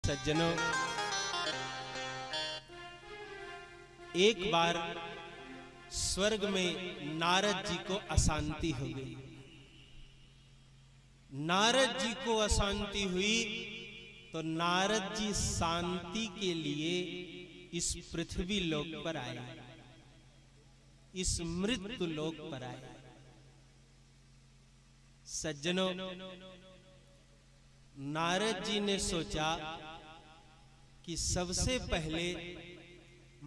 सज्जनों, एक बार स्वर्ग में नारद जी को अशांति हो गई। नारद जी को अशांति हुई तो नारद जी शांति के लिए इस पृथ्वी लोक पर आए, इस मृत्यु लोक पर आए। सज्जनों, नारद जी ने सोचा कि सबसे पहले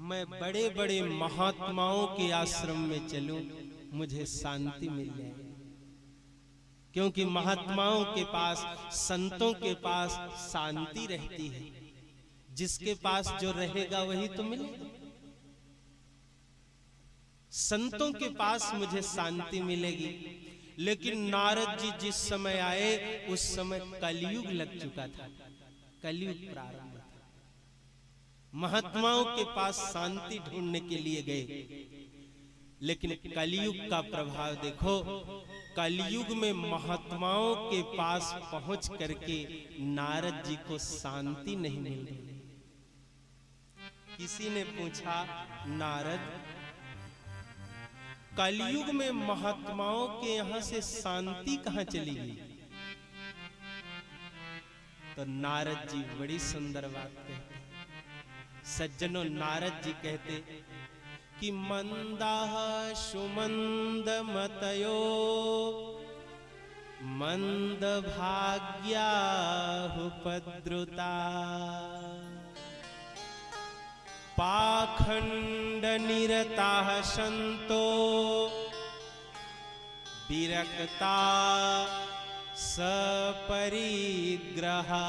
मैं बड़े बड़े महात्माओं के आश्रम में चलूं, मुझे शांति मिल जाए। क्योंकि महात्माओं के पास, संतों के पास शांति रहती है। जिसके पास जो रहेगा वही तो मिलेगा। संतों के पास मुझे शांति मिलेगी। लेकिन नारद जी जिस समय आए उस समय कलयुग लग चुका था, कलयुग प्रारंभ था। महात्माओं के पास शांति ढूंढने के लिए गए, लेकिन कलयुग का प्रभाव देखो। कलयुग में महात्माओं के पास पहुंच करके नारद जी को शांति नहीं मिल रही। किसी ने पूछा, नारद, कलयुग में महात्माओं के यहां से शांति कहां चली गई? तो नारद जी बड़ी सुंदर बात कहते। सज्जनों, नारद जी कहते कि मंदाः सुमंद मतयो मंद भाग्याः उपद्रुता पाखंड निरताः संतो विरक्ता सपरिग्रहा।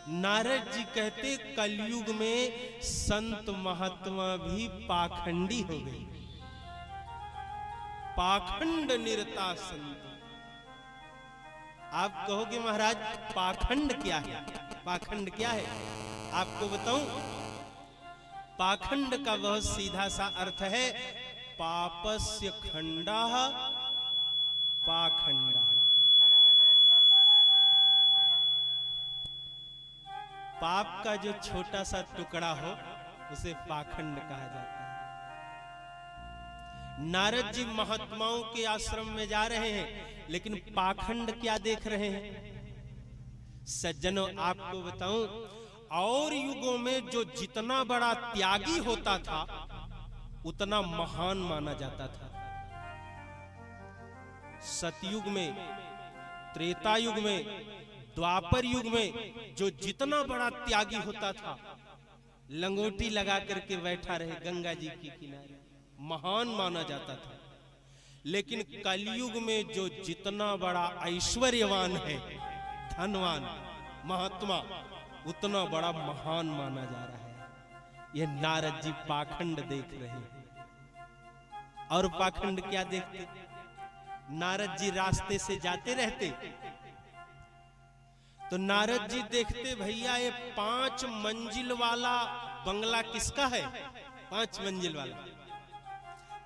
नारद जी कहते कलयुग में संत महात्मा भी पाखंडी हो गए। पाखंड निरता संत। आप कहोगे महाराज पाखंड क्या है? पाखंड क्या है आपको बताऊं। पाखंड का बहुत सीधा सा अर्थ है पापस्य खंडः पाखंडः। पाप का जो छोटा सा टुकड़ा हो उसे पाखंड कहा जाता है। नारद जी महात्माओं के आश्रम में जा रहे हैं, लेकिन पाखंड क्या देख रहे हैं? सज्जनों, आपको बताऊं, और युगों में जो जितना बड़ा त्यागी होता था उतना महान माना जाता था। सतयुग में, त्रेता युग में, द्वापर युग में जो जितना बड़ा त्यागी होता था, लंगोटी लगा करके बैठा रहे गंगा जी के किनारे, महान माना जाता था। लेकिन कलयुग में जो जितना बड़ा ऐश्वर्यवान है, धनवान, महात्मा, उतना बड़ा महान माना जा रहा है। यह नारद जी पाखंड देख रहे हैं। और पाखंड क्या देखते? नारद जी रास्ते से जाते रहते तो नारद जी देखते, भैया ये 5 मंजिल वाला बंगला किसका है? 5 मंजिल वाला।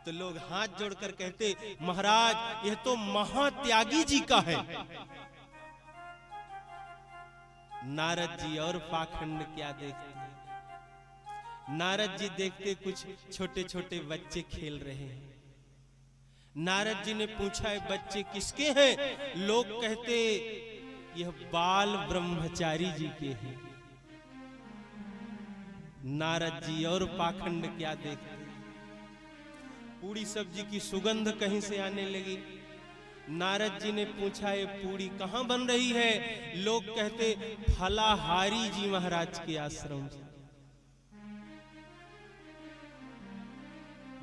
तो लोग हाथ जोड़कर कहते, महाराज यह तो महात्यागी जी का है। नारद जी और पाखंड क्या देखते? नारद जी देखते कुछ छोटे छोटे बच्चे खेल रहे हैं। नारद जी ने पूछा, ये बच्चे किसके हैं? लोग कहते यह बाल ब्रह्मचारी जी के हैं। नारद जी और पाखंड क्या देखते? पूरी सब्जी की सुगंध कहीं से आने लगी। नारद जी ने पूछा, ये पूरी कहां बन रही है? लोग कहते फलाहारी जी महाराज के आश्रम से।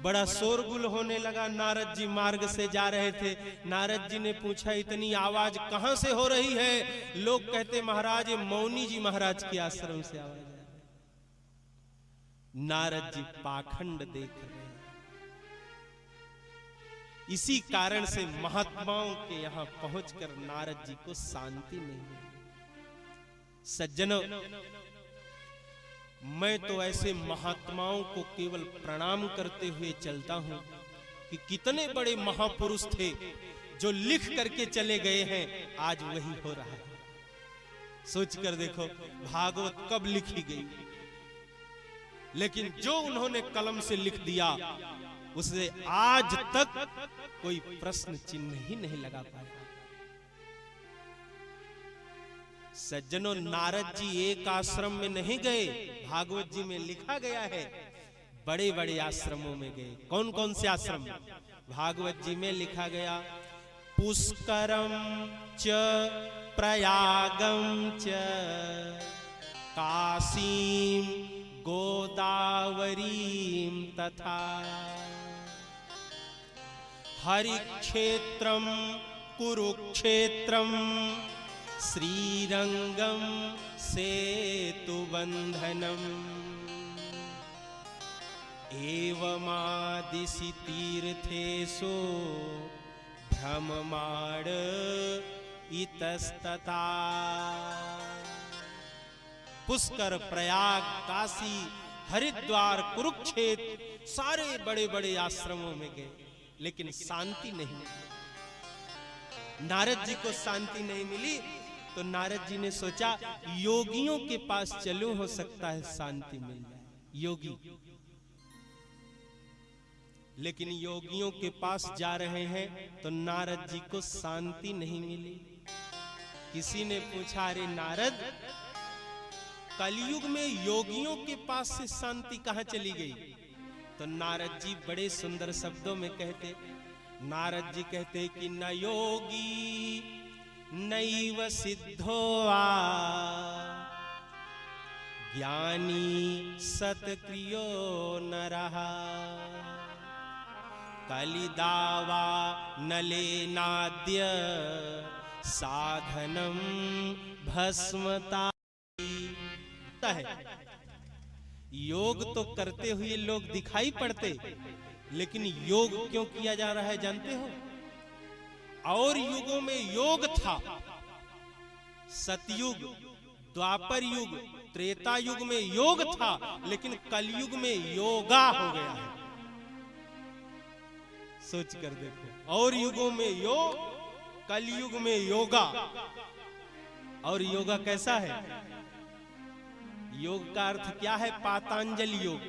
बड़ा शोरगुल होने लगा। नारद जी मार्ग से जा रहे थे। नारद जी ने पूछा, इतनी आवाज कहां से हो रही है? लोग कहते, महाराज ये मौनी जी महाराज के आश्रम से आवाज आ रही है। नारद जी पाखंड देख रहे हैं। इसी कारण से महात्माओं के यहां पहुंचकर नारद जी को शांति नहीं मिली। सज्जनों, मैं तो ऐसे महात्माओं को केवल प्रणाम करते हुए चलता हूं कि कितने बड़े महापुरुष थे, जो लिख करके चले गए हैं आज वही हो रहा है। सोच कर देखो भागवत कब लिखी गई, लेकिन जो उन्होंने कलम से लिख दिया उसे आज तक कोई प्रश्न चिन्ह ही नहीं लगा पाया। सज्जनों, नारद जी एक आश्रम में नहीं गए, भागवत जी में लिखा गया है बड़े बड़े आश्रमों में गए। कौन कौन से आश्रम? भागवत जी में लिखा गया पुष्करम च प्रयागम च काशीम गोदावरीम तथा हरिक्षेत्रम कुरुक्षेत्रम श्रीरंगम सेतुबंधनम एवमादिशि तीर्थेषु भ्रममाण इतस्तता। पुष्कर, प्रयाग, काशी, हरिद्वार, कुरुक्षेत्र सारे बड़े बड़े आश्रमों में गए, लेकिन शांति नहीं मिली। नारद जी को शांति नहीं मिली तो नारद जी ने सोचा योगियों के पास चलूं, हो सकता है शांति मिल जाए। योगी, लेकिन योगियों के पास जा रहे हैं तो नारद जी को शांति नहीं मिली। किसी ने पूछा, अरे नारद, कलयुग में योगियों के पास से शांति कहां चली गई? तो नारद जी बड़े सुंदर शब्दों में कहते, नारद जी कहते कि न योगी नैव सिद्धो वा ज्ञानी सत्क्रियो नरः कलिदावा नलेनाद्य साधनम भस्मता है। योग तो करते हुए लोग दिखाई पड़ते, लेकिन योग क्यों किया जा रहा है जानते हो? और युगों में योग था, सतयुग, द्वापर युग, त्रेता युग में योग था, लेकिन कलयुग में योगा हो गया है। सोच कर देखो, और युगों में योग, कलयुग में योगा। और योगा कैसा है? योग का अर्थ क्या है? पातंजल योग,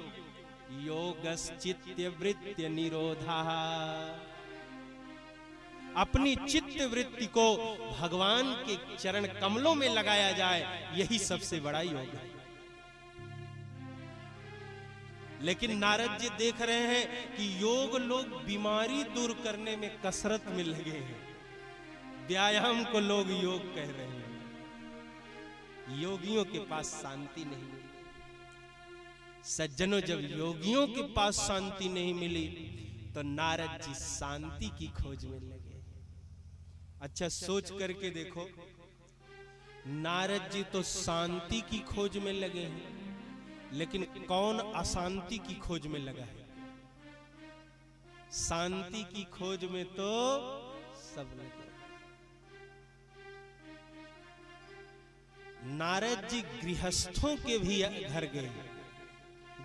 योगश्चित्त वृत्ति निरोधा। अपनी चित्त वृत्ति को भगवान के चरण कमलों में लगाया जाए, यही सबसे बड़ा योग है। लेकिन नारद जी देख रहे हैं कि योग लोग बीमारी दूर करने में कसरत में लगे हैं, व्यायाम को लोग योग कह रहे हैं। योगियों के पास शांति नहीं मिली। सज्जनों, जब योगियों के पास शांति नहीं मिली तो नारद जी शांति की खोज में लगे। अच्छा, सोच करके देखो, नारद जी तो शांति की खोज में लगे हैं, लेकिन कौन अशांति की खोज में लगा है? शांति की खोज में तो सब लगे। नारद जी गृहस्थों के भी घर गए,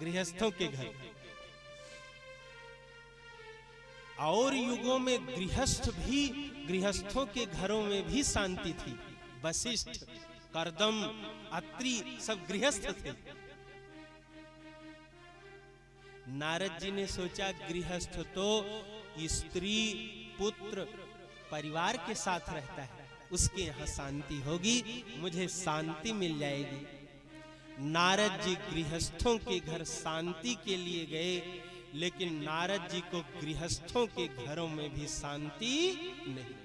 गृहस्थों के घर। और युगों में गृहस्थों के घरों में भी शांति थी। वशिष्ठ, कर्दम, अत्रि सब गृहस्थ थे। नारद जी ने सोचा गृहस्थ तो स्त्री, पुत्र, परिवार के साथ रहता है, उसके यहाँ शांति होगी, मुझे शांति मिल जाएगी। नारद जी गृहस्थों के घर शांति के लिए गए, लेकिन नारद जी को गृहस्थों के घरों में भी शांति नहीं।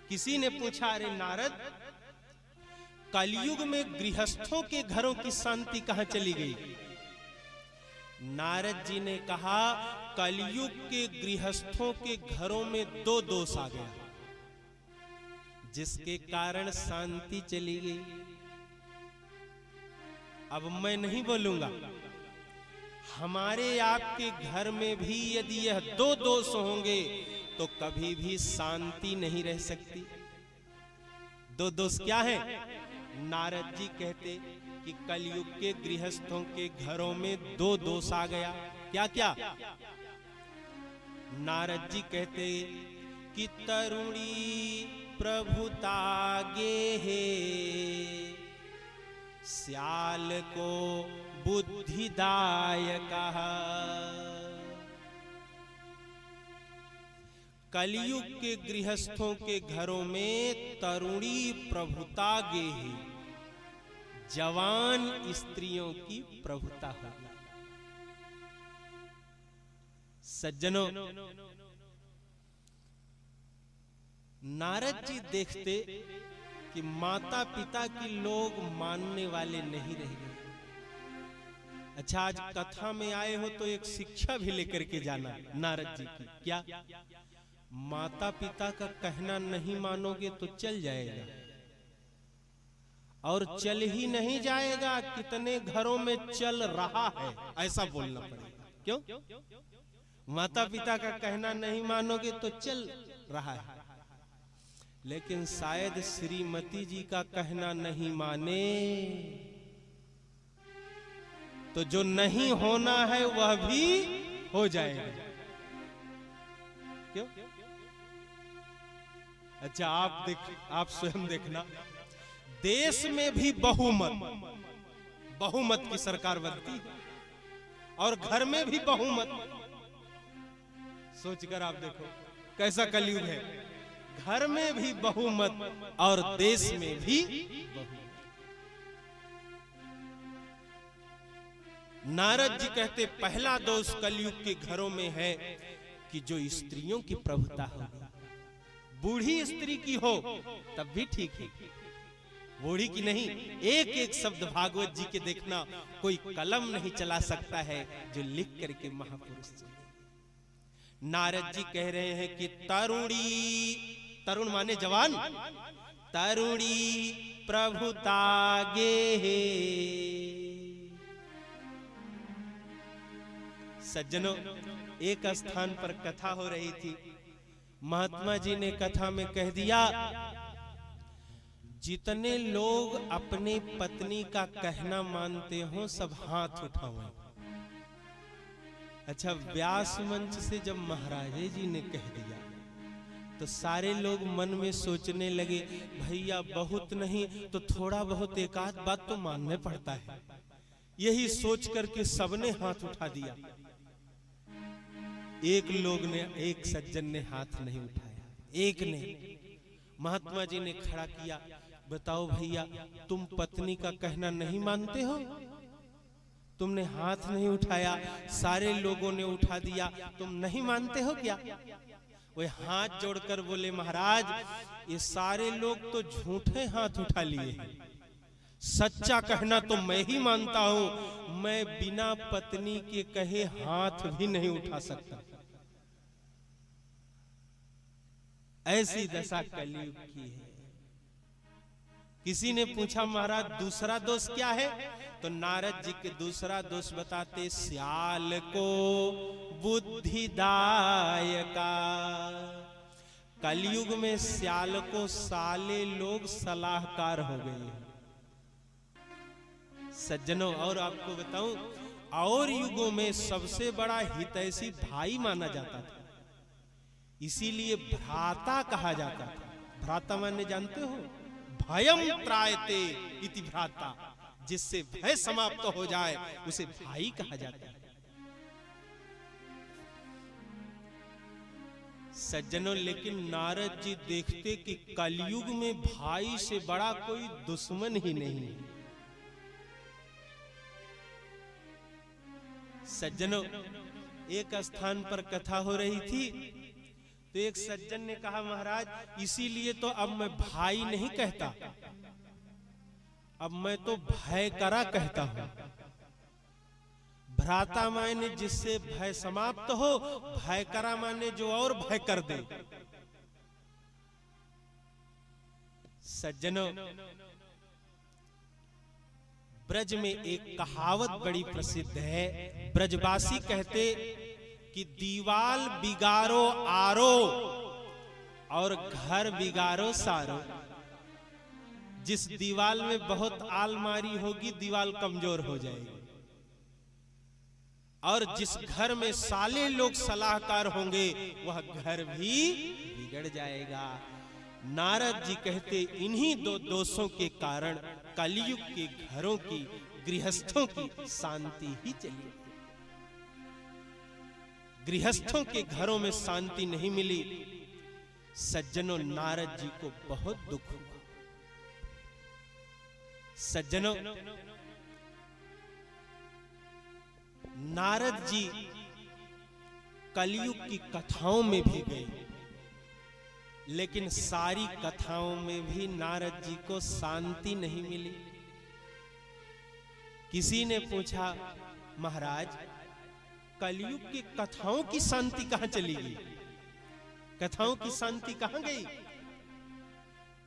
किसी ने पूछा, अरे नारद, कलयुग में गृहस्थों के घरों की शांति कहां चली गई? नारद जी ने कहा, कलयुग के गृहस्थों के घरों में दो दोष आ गया, जिसके कारण शांति चली गई। अब मैं नहीं बोलूंगा, हमारे आपके घर में भी यदि यह दो दोष होंगे तो कभी भी शांति नहीं रह सकती। दो दोष क्या है? नारद जी कहते कि कलयुग के गृहस्थों के घरों में दो दोष आ गया। क्या क्या? नारद जी कहते कि तरुणी प्रभुतागे है, श्याल को बुद्धिदायक। कलयुग के गृहस्थों के घरों में तरुणी प्रभुता गे है, जवान स्त्रियों की प्रभुता होगी। सज्जनों, नारद जी देखते कि माता पिता की लोग मानने वाले नहीं रह गए। अच्छा, आज कथा में आए हो तो एक शिक्षा भी लेकर के जाना नारद जी की। क्या? माता पिता का कहना नहीं मानोगे तो चल जाएगा, और चल ही नहीं जाएगा, कितने घरों में चल रहा है, ऐसा बोलना पड़ेगा। क्यों? माता पिता का कहना नहीं मानोगे तो चल रहा है, लेकिन शायद श्रीमती जी का कहना नहीं माने तो जो नहीं होना है वह भी हो जाएगा। क्यों? अच्छा, आप स्वयं देखना, देश में भी बहुमत की सरकार बनती है और घर में भी बहुमत। सोचकर आप देखो कैसा कलयुग है। घर में भी बहुमत और देश में भी बहुमत। नारद जी कहते पहला दोष कलयुग के घरों में है कि जो स्त्रियों की प्रभुता हो, बूढ़ी स्त्री की हो तब भी ठीक है, बूढ़ी की नहीं। एक एक शब्द भागवत जी के देखना, कोई कलम नहीं चला सकता है जो लिख करके महापुरुष चले। नारद जी कह रहे हैं कि तरुणी, तरुण माने जवान, तरुणी प्रभुतागे है। सज्जनों, एक स्थान पर कथा हो रही थी, महात्मा जी ने कथा में कह दिया, जितने लोग अपने पत्नी का कहना मानते हो सब हाथ उठाओ। अच्छा, व्यास मंच से जब महाराजे जी ने कह दिया तो सारे लोग मन में सोचने लगे, भैया बहुत नहीं तो थोड़ा बहुत एक आध बात तो मानना पड़ता है। यही सोच करके सबने हाथ उठा दिया। एक सज्जन ने हाथ नहीं उठाया, एक ने। महात्मा जी ने खड़ा किया, बताओ भैया, तुम पत्नी का कहना नहीं मानते हो? तुमने हाथ नहीं उठाया, सारे लोगों ने उठा दिया, तुम नहीं मानते हो क्या? वे हाथ जोड़कर बोले, महाराज ये सारे लोग तो झूठे हाथ उठा लिए हैं, सच्चा कहना तो मैं ही मानता हूं, मैं बिना पत्नी के कहे हाथ भी नहीं उठा सकता। ऐसी दशा कलयुग की है। किसी ने पूछा, महाराज दूसरा दोष क्या है? तो नारद जी के दूसरा दोष बताते, श्याल को बुद्धिदायका। कलयुग में श्याल को साले लोग सलाहकार हो गए। सज्जनों, और आपको बताऊं, और युगों में सबसे बड़ा हितैषी भाई माना जाता था, इसीलिए भ्राता कहा जाता था। भ्राता माने जानते हो? भयम त्रायते इति भ्राता, जिससे भय समाप्त हो जाए उसे भाई कहा जाता है। सज्जनों, लेकिन नारद जी देखते कि कलयुग में भाई से बड़ा कोई दुश्मन ही नहीं है। सज्जनों, एक स्थान पर कथा हो रही थी तो एक सज्जन ने कहा, महाराज इसीलिए तो अब मैं भाई नहीं कहता, अब मैं तो भय करा कहता हूं। भ्राता माने जिससे भय समाप्त हो, भय करा माने जो और भय कर दे। सज्जनों, ब्रज में एक कहावत बड़ी प्रसिद्ध है। ब्रजवासी कहते कि दीवाल बिगाड़ो आरो और घर बिगाड़ो सारो। जिस दीवाल में बहुत आलमारी होगी, दीवाल कमजोर हो जाएगी, और जिस घर में साले लोग सलाहकार होंगे वह घर भी बिगड़ जाएगा। नारद जी कहते इन्हीं दो दोषों के कारण कलयुग के घरों की, गृहस्थों की शांति ही चली। गृहस्थों के घरों में शांति नहीं मिली। सज्जनों, नारद जी को बहुत दुख हुआ। सज्जनों, नारद जी कलयुग की कथाओं में भी गए, लेकिन सारी कथाओं में भी नारद जी को शांति नहीं मिली। किसी ने पूछा, महाराज कलयुग की कथाओं की शांति कहां चली गई? कथाओं की शांति कहां गई?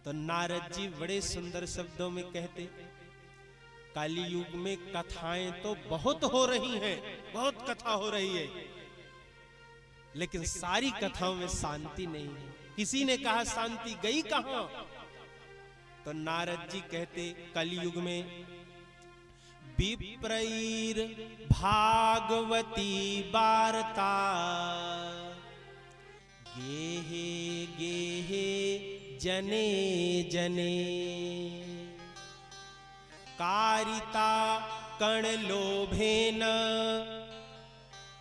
तो नारद जी बड़े सुंदर शब्दों में कहते, कलयुग में कथाएं तो बहुत हो रही हैं, बहुत कथा हो रही है, लेकिन सारी कथाओं में शांति नहीं है। किसी ने कहा शांति गई कहां? तो नारद जी कहते, कलयुग में विप्रैर भागवती वार्ता, गेहे गेहे जने जने, कारिता कण लोभेन,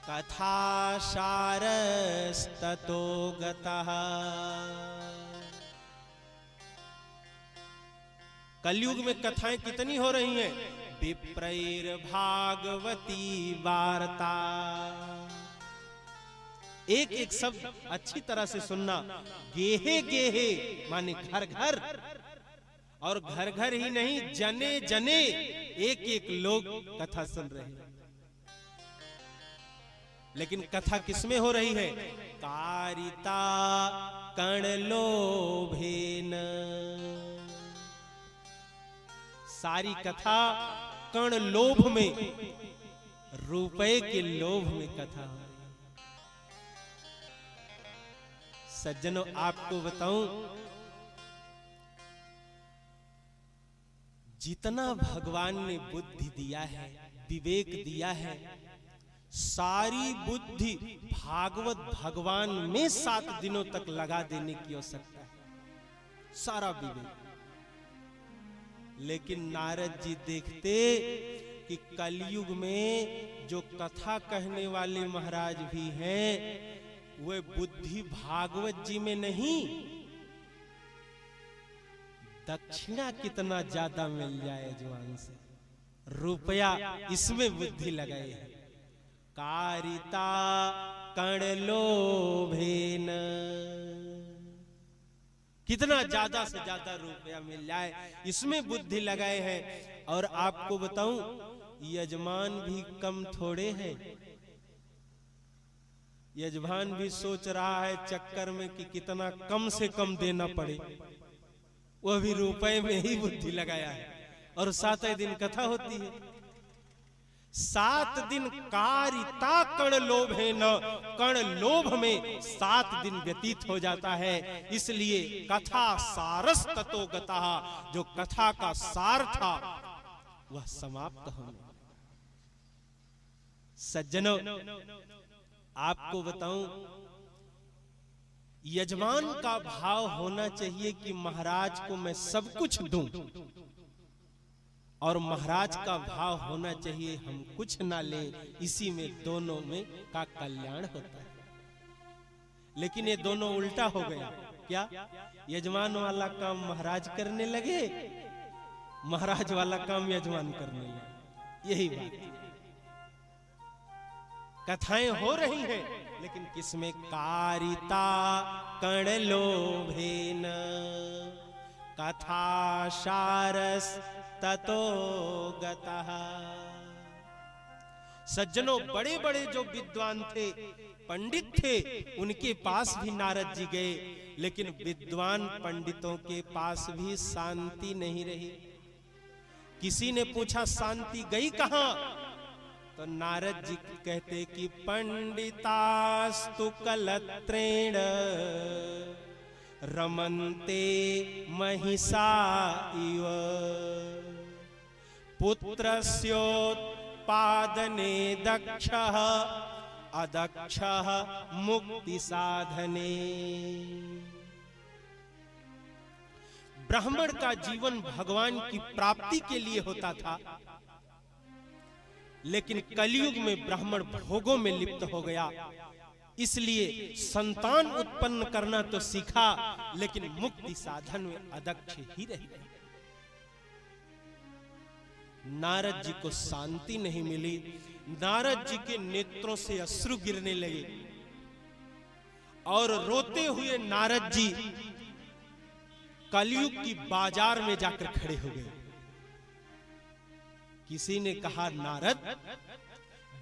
कथा सारस्ततो गतः। कलयुग में कथाएं कितनी हो रही हैं? विप्रैर भागवती वार्ता। एक एक शब्द अच्छी तरह से सुनना। गेहे गेहे माने घर घर, और घर घर ही नहीं, जने जने, एक एक लोग कथा सुन रहे हैं। लेकिन कथा किसमें हो रही है? कारिता कण लोभेन। सारी कथा कण लोभ में, रुपए के लोभ में कथा हो रही है। सज्जनों, आपको बताऊं, जितना भगवान ने बुद्धि दिया है, विवेक दिया है, सारी बुद्धि भागवत भगवान में 7 दिनों तक लगा देने की आवश्यकता है, सारा विवेक। लेकिन नारद जी देखते कि कलयुग में जो कथा कहने वाले महाराज भी हैं, वे बुद्धि भागवत जी में नहीं, दक्षिणा कितना ज्यादा मिल जाए जवान से, रुपया, इसमें बुद्धि लगाए है। कारिता कण लोभेन, कितना ज्यादा से ज्यादा रुपया मिल जाए, इसमें बुद्धि लगाए हैं। और आपको बताऊं, यजमान भी कम थोड़े हैं। यजमान भी सोच रहा है चक्कर में कि कितना कम से कम देना पड़े, वह भी रुपए में ही बुद्धि लगाया है। और 7 दिन कथा होती है। 7 दिन कारिता कण लोभ है न, कण लोभ में 7 दिन व्यतीत हो जाता है। इसलिए कथा सारस ततो गतः, जो कथा का सार था वह समाप्त हो गया। सज्जनों, आपको बताऊं, यजमान का भाव होना चाहिए कि महाराज को मैं सब कुछ दूं, और महाराज का भाव होना चाहिए हम कुछ ना लें। इसी में दोनों में का कल्याण होता है। लेकिन ये दोनों उल्टा हो गया। क्या? यजमान वाला काम महाराज करने लगे, महाराज वाला काम यजमान करने लगे। यही बात है। कथाएं हो रही हैं, लेकिन किसमें? कारिता कण लोभेन, कथा सारस ततो गतः। सज्जनों, बड़े बड़े जो विद्वान थे, पंडित थे, उनके पास भी नारद जी गए, लेकिन विद्वान पंडितों के पास भी शांति नहीं रही। किसी ने पूछा शांति गई कहां? तो नारद जी कहते कि पंडितास्तु कलत्रेण रमन्ते महिषा इव, पुत्रस्योत्पादने दक्षः अदक्षः मुक्ति साधने। ब्राह्मण का जीवन भगवान की प्राप्ति के लिए होता था, लेकिन कलयुग में ब्राह्मण भोगों में लिप्त हो गया, इसलिए संतान उत्पन्न करना तो सीखा, लेकिन मुक्ति साधन में अदक्ष ही रह गए। नारद जी को शांति नहीं मिली। नारद जी के नेत्रों से अश्रु गिरने लगे और रोते हुए नारद जी कलयुग की बाजार में जाकर खड़े हो गए। किसी ने कहा, नारद,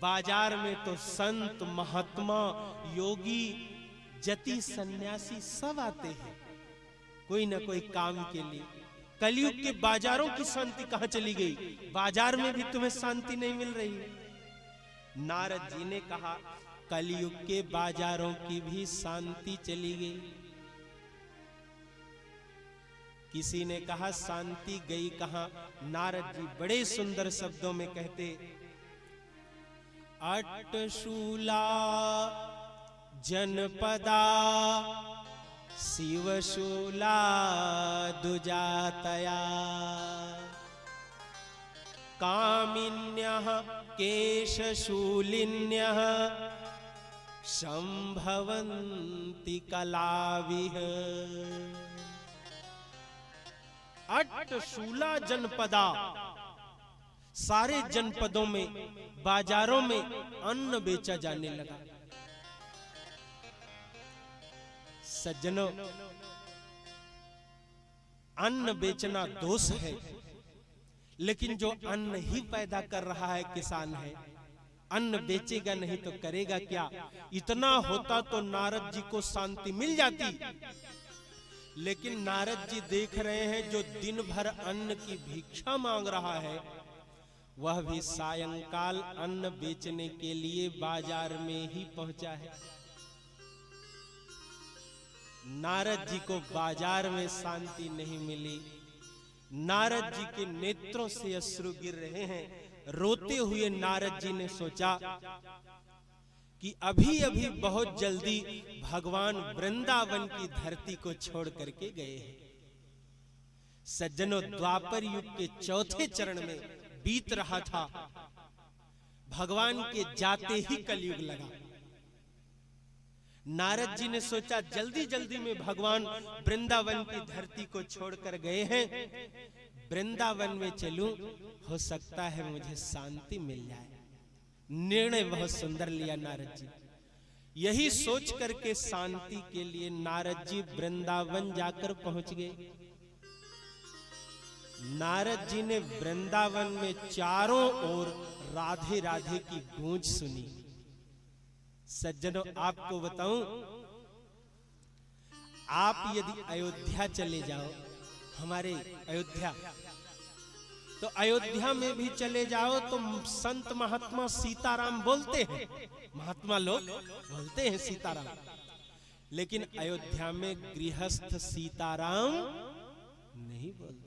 बाजार में तो संत, महात्मा, योगी, जति, सन्यासी सब आते हैं कोई ना कोई काम के लिए। कलयुग के बाजारों की शांति कहां चली गई? बाजार में भी तुम्हें शांति नहीं मिल रही है। नारद जी ने कहा, कलयुग के बाजारों की भी शांति चली गई। किसी ने कहा, शांति गई कहां? नारद जी बड़े सुंदर शब्दों में कहते, अट्टशूला जनपदा शिवशूला दुजातया कामिन्यः केशशूलिन्यः संभवन्ति कलाविः। अट्टशूला जनपदा, सारे जनपदों में, बाजारों में अन्न बेचा जाने लगा। सज्जनों, अन्न बेचना दोष है, लेकिन जो अन्न ही पैदा कर रहा है किसान है, अन्न बेचेगा नहीं तो करेगा क्या? इतना होता तो नारद जी को शांति मिल जाती, लेकिन नारद जी देख रहे हैं जो दिन भर अन्न की भिक्षा मांग रहा है, वह भी सायंकाल अन्न बेचने के लिए बाजार में ही पहुंचा है। नारद जी को बाजार में शांति नहीं मिली। नारद जी के नेत्रों से अश्रु गिर रहे हैं। रोते हुए नारद जी ने सोचा कि अभी अभी बहुत जल्दी भगवान वृंदावन की धरती को छोड़ करके गए हैं। सज्जनों, द्वापर युग के चौथे चरण में बीत रहा था, भगवान के जाते ही कलयुग लगा। नारद जी ने सोचा जल्दी जल्दी में भगवान वृंदावन की धरती को छोड़कर गए हैं, वृंदावन में चलूं, हो सकता है मुझे शांति मिल जाए। निर्णय बहुत सुंदर लिया नारद जी। यही सोच करके शांति के लिए नारद जी वृंदावन जाकर पहुंच गए। नारद जी ने वृंदावन में चारों ओर राधे राधे की गूंज सुनी। सज्जनों, आपको बताऊं, आप यदि अयोध्या चले जाओ, हमारे अयोध्या, तो अयोध्या में भी चले जाओ तो संत महात्मा सीताराम बोलते हैं, महात्मा लोग बोलते हैं सीताराम, लेकिन अयोध्या में गृहस्थ सीताराम नहीं बोलता।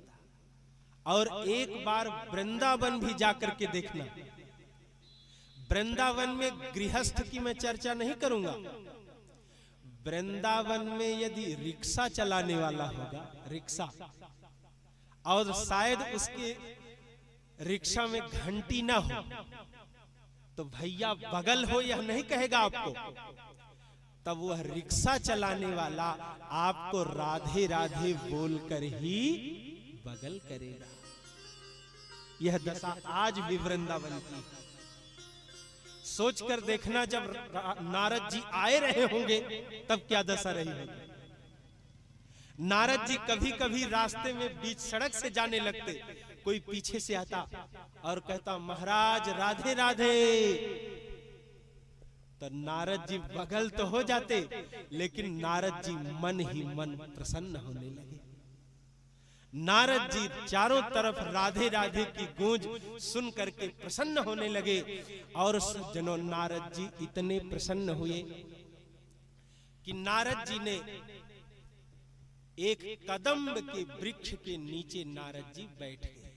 और एक बार वृंदावन भी जाकर के देखना। वृंदावन में गृहस्थ की मैं चर्चा नहीं करूंगा। वृंदावन में यदि रिक्शा चलाने वाला होगा, रिक्शा, और शायद उसके रिक्शा में घंटी ना हो, तो भैया बगल हो यह नहीं कहेगा आपको, तब वह रिक्शा चलाने वाला आपको राधे राधे बोलकर ही बगल करेगा। यह दशा आज भी वृंदावन की। सोचकर देखना, जब नारद जी आए रहे होंगे तब क्या दशा रही होगी। नारद जी कभी कभी रास्ते में बीच सड़क से जाने लगते, कोई पीछे से आता और कहता, महाराज राधे राधे, तो नारद जी बगल तो हो जाते, लेकिन नारद जी मन ही मन प्रसन्न होने लगे। नारद जी चारों तरफ राधे राधे की गूंज सुन करके प्रसन्न होने लगे। और सज्जनों, नारद जी इतने प्रसन्न हुए कि नारद जी ने एक कदम्ब के वृक्ष के नीचे नारद जी बैठ गए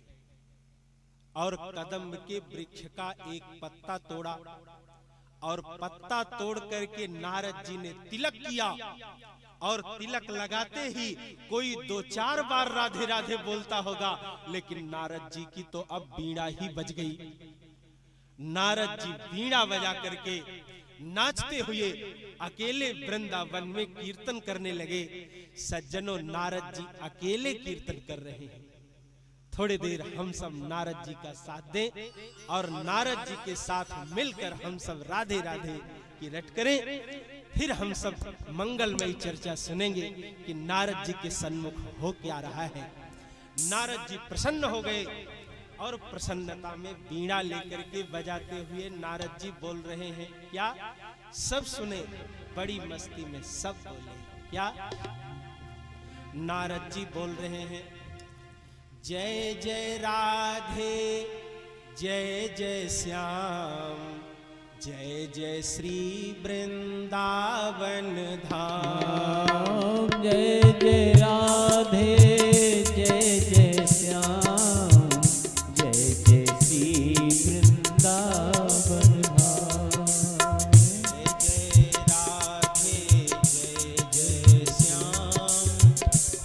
और कदम्ब के वृक्ष का एक पत्ता तोड़ा और पत्ता तोड़ करके नारद जी ने तिलक किया, और तिलक लगाते ही कोई 2-4 बार राधे राधे बोलता होगा, लेकिन नारद जी की तो अब बीड़ा ही बज गई। नारद जी बीड़ा बजा करके नाचते हुए अकेले वृंदावन में कीर्तन करने लगे। सज्जनों, नारद जी अकेले कीर्तन कर रहे हैं। थोड़ी देर हम सब नारद जी का साथ दें और नारद जी के साथ मिलकर हम सब राधे राधे की रट करें। फिर हम सब मंगलमयी चर्चा सुनेंगे कि नारद जी के सन्मुख हो क्या रहा है। नारद जी प्रसन्न हो गए और प्रसन्नता में बीड़ा लेकर के बजाते हुए नारद जी बोल रहे हैं। क्या? सब सुने, बड़ी मस्ती में सब बोले। क्या? नारद जी बोल रहे हैं, जय जय राधे, जय जय श्याम, जय जय श्री वृंदावन धाम। जय जय राधे, जय जय श्याम, जय जय श्री वृंदावन धाम। जय जय राधे, जय जय श्याम,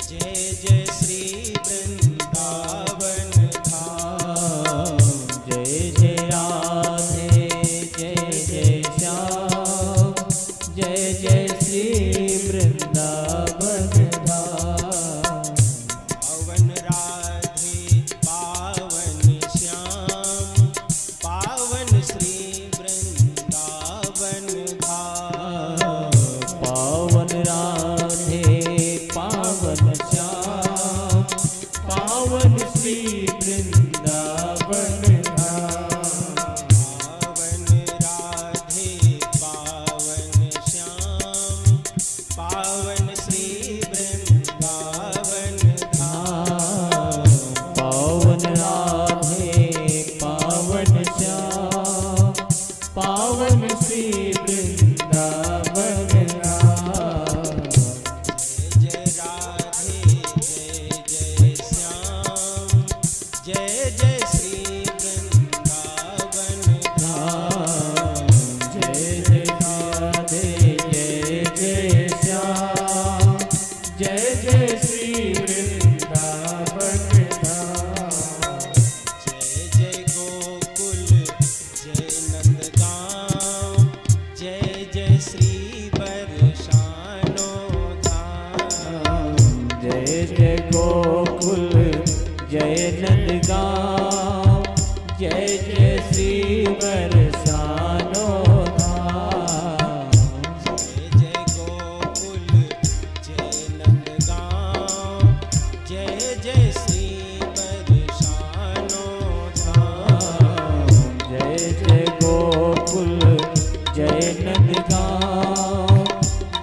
जय जय श्री वृंदावन धाम। जय जय राधे, जय जय श्याम, जय जय श्री वृंदावन धाम। पावन राधे, पावन श्याम, पावन श्री वृंदावन धाम। पावन राधे, पावन श्याम, पावन श्री वृंदावन धाम। पावन राधे, पावन श्याम, पावन श्री वृंदावन धाम। पावन राधे, पावन श्याम, पावन श्री वृंदावन धाम। जय राधे, जय जय श्याम, जय जय श्री वृंदावन धाम। जय जय राधे, जय जय श्याम, जय जय श्री वृंदावन धाम। जय जय गोकुल, जय नंदगांव, जय जय श्री बरसानो धाम। जय जय गोकुल, जय नंदगांव, जय जय श्री बरसानो धाम। जय जय गोकुल, जय नंदगांव, जय जय श्री बरसानो धाम। जय जय गोकुल, जय नंदगांव,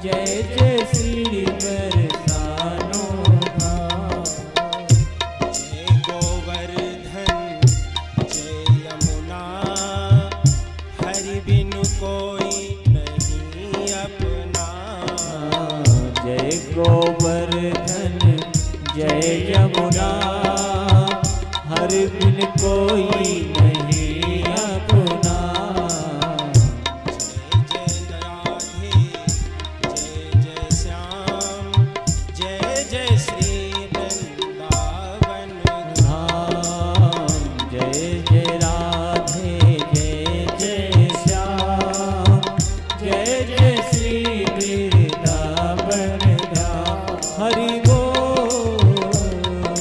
जय जय श्री बरसानो धाम। जय गोवर्धन, जय यमुना, हरि बिनु कोई नहीं अपना। जय गोवर्धन, जय यमुना, हर बिन कोई नहीं अपना। जय जय राधे, जय जय श्याम, जय जय श्री वृंदावन धाम। जय जय राधे, जय जय श्याम, जय जय श्री वृंदावन धाम। हरि बोल, हरि बोल।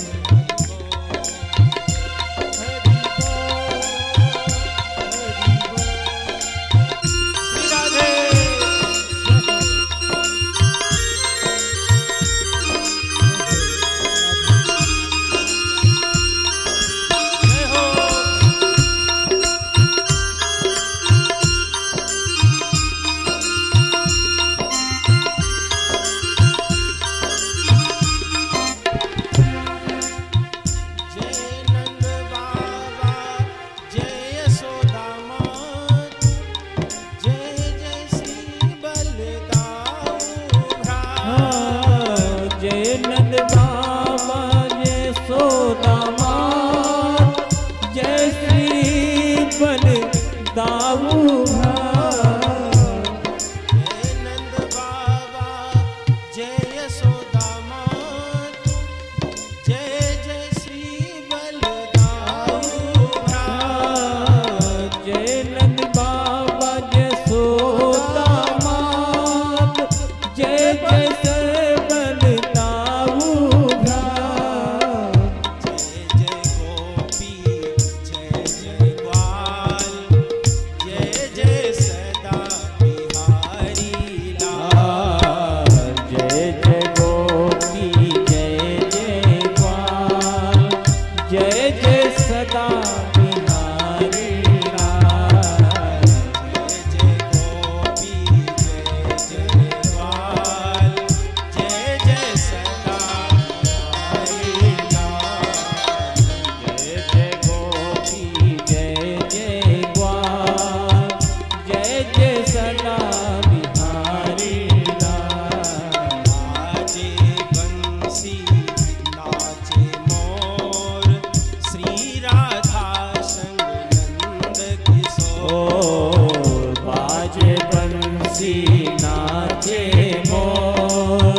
नाचे मोर,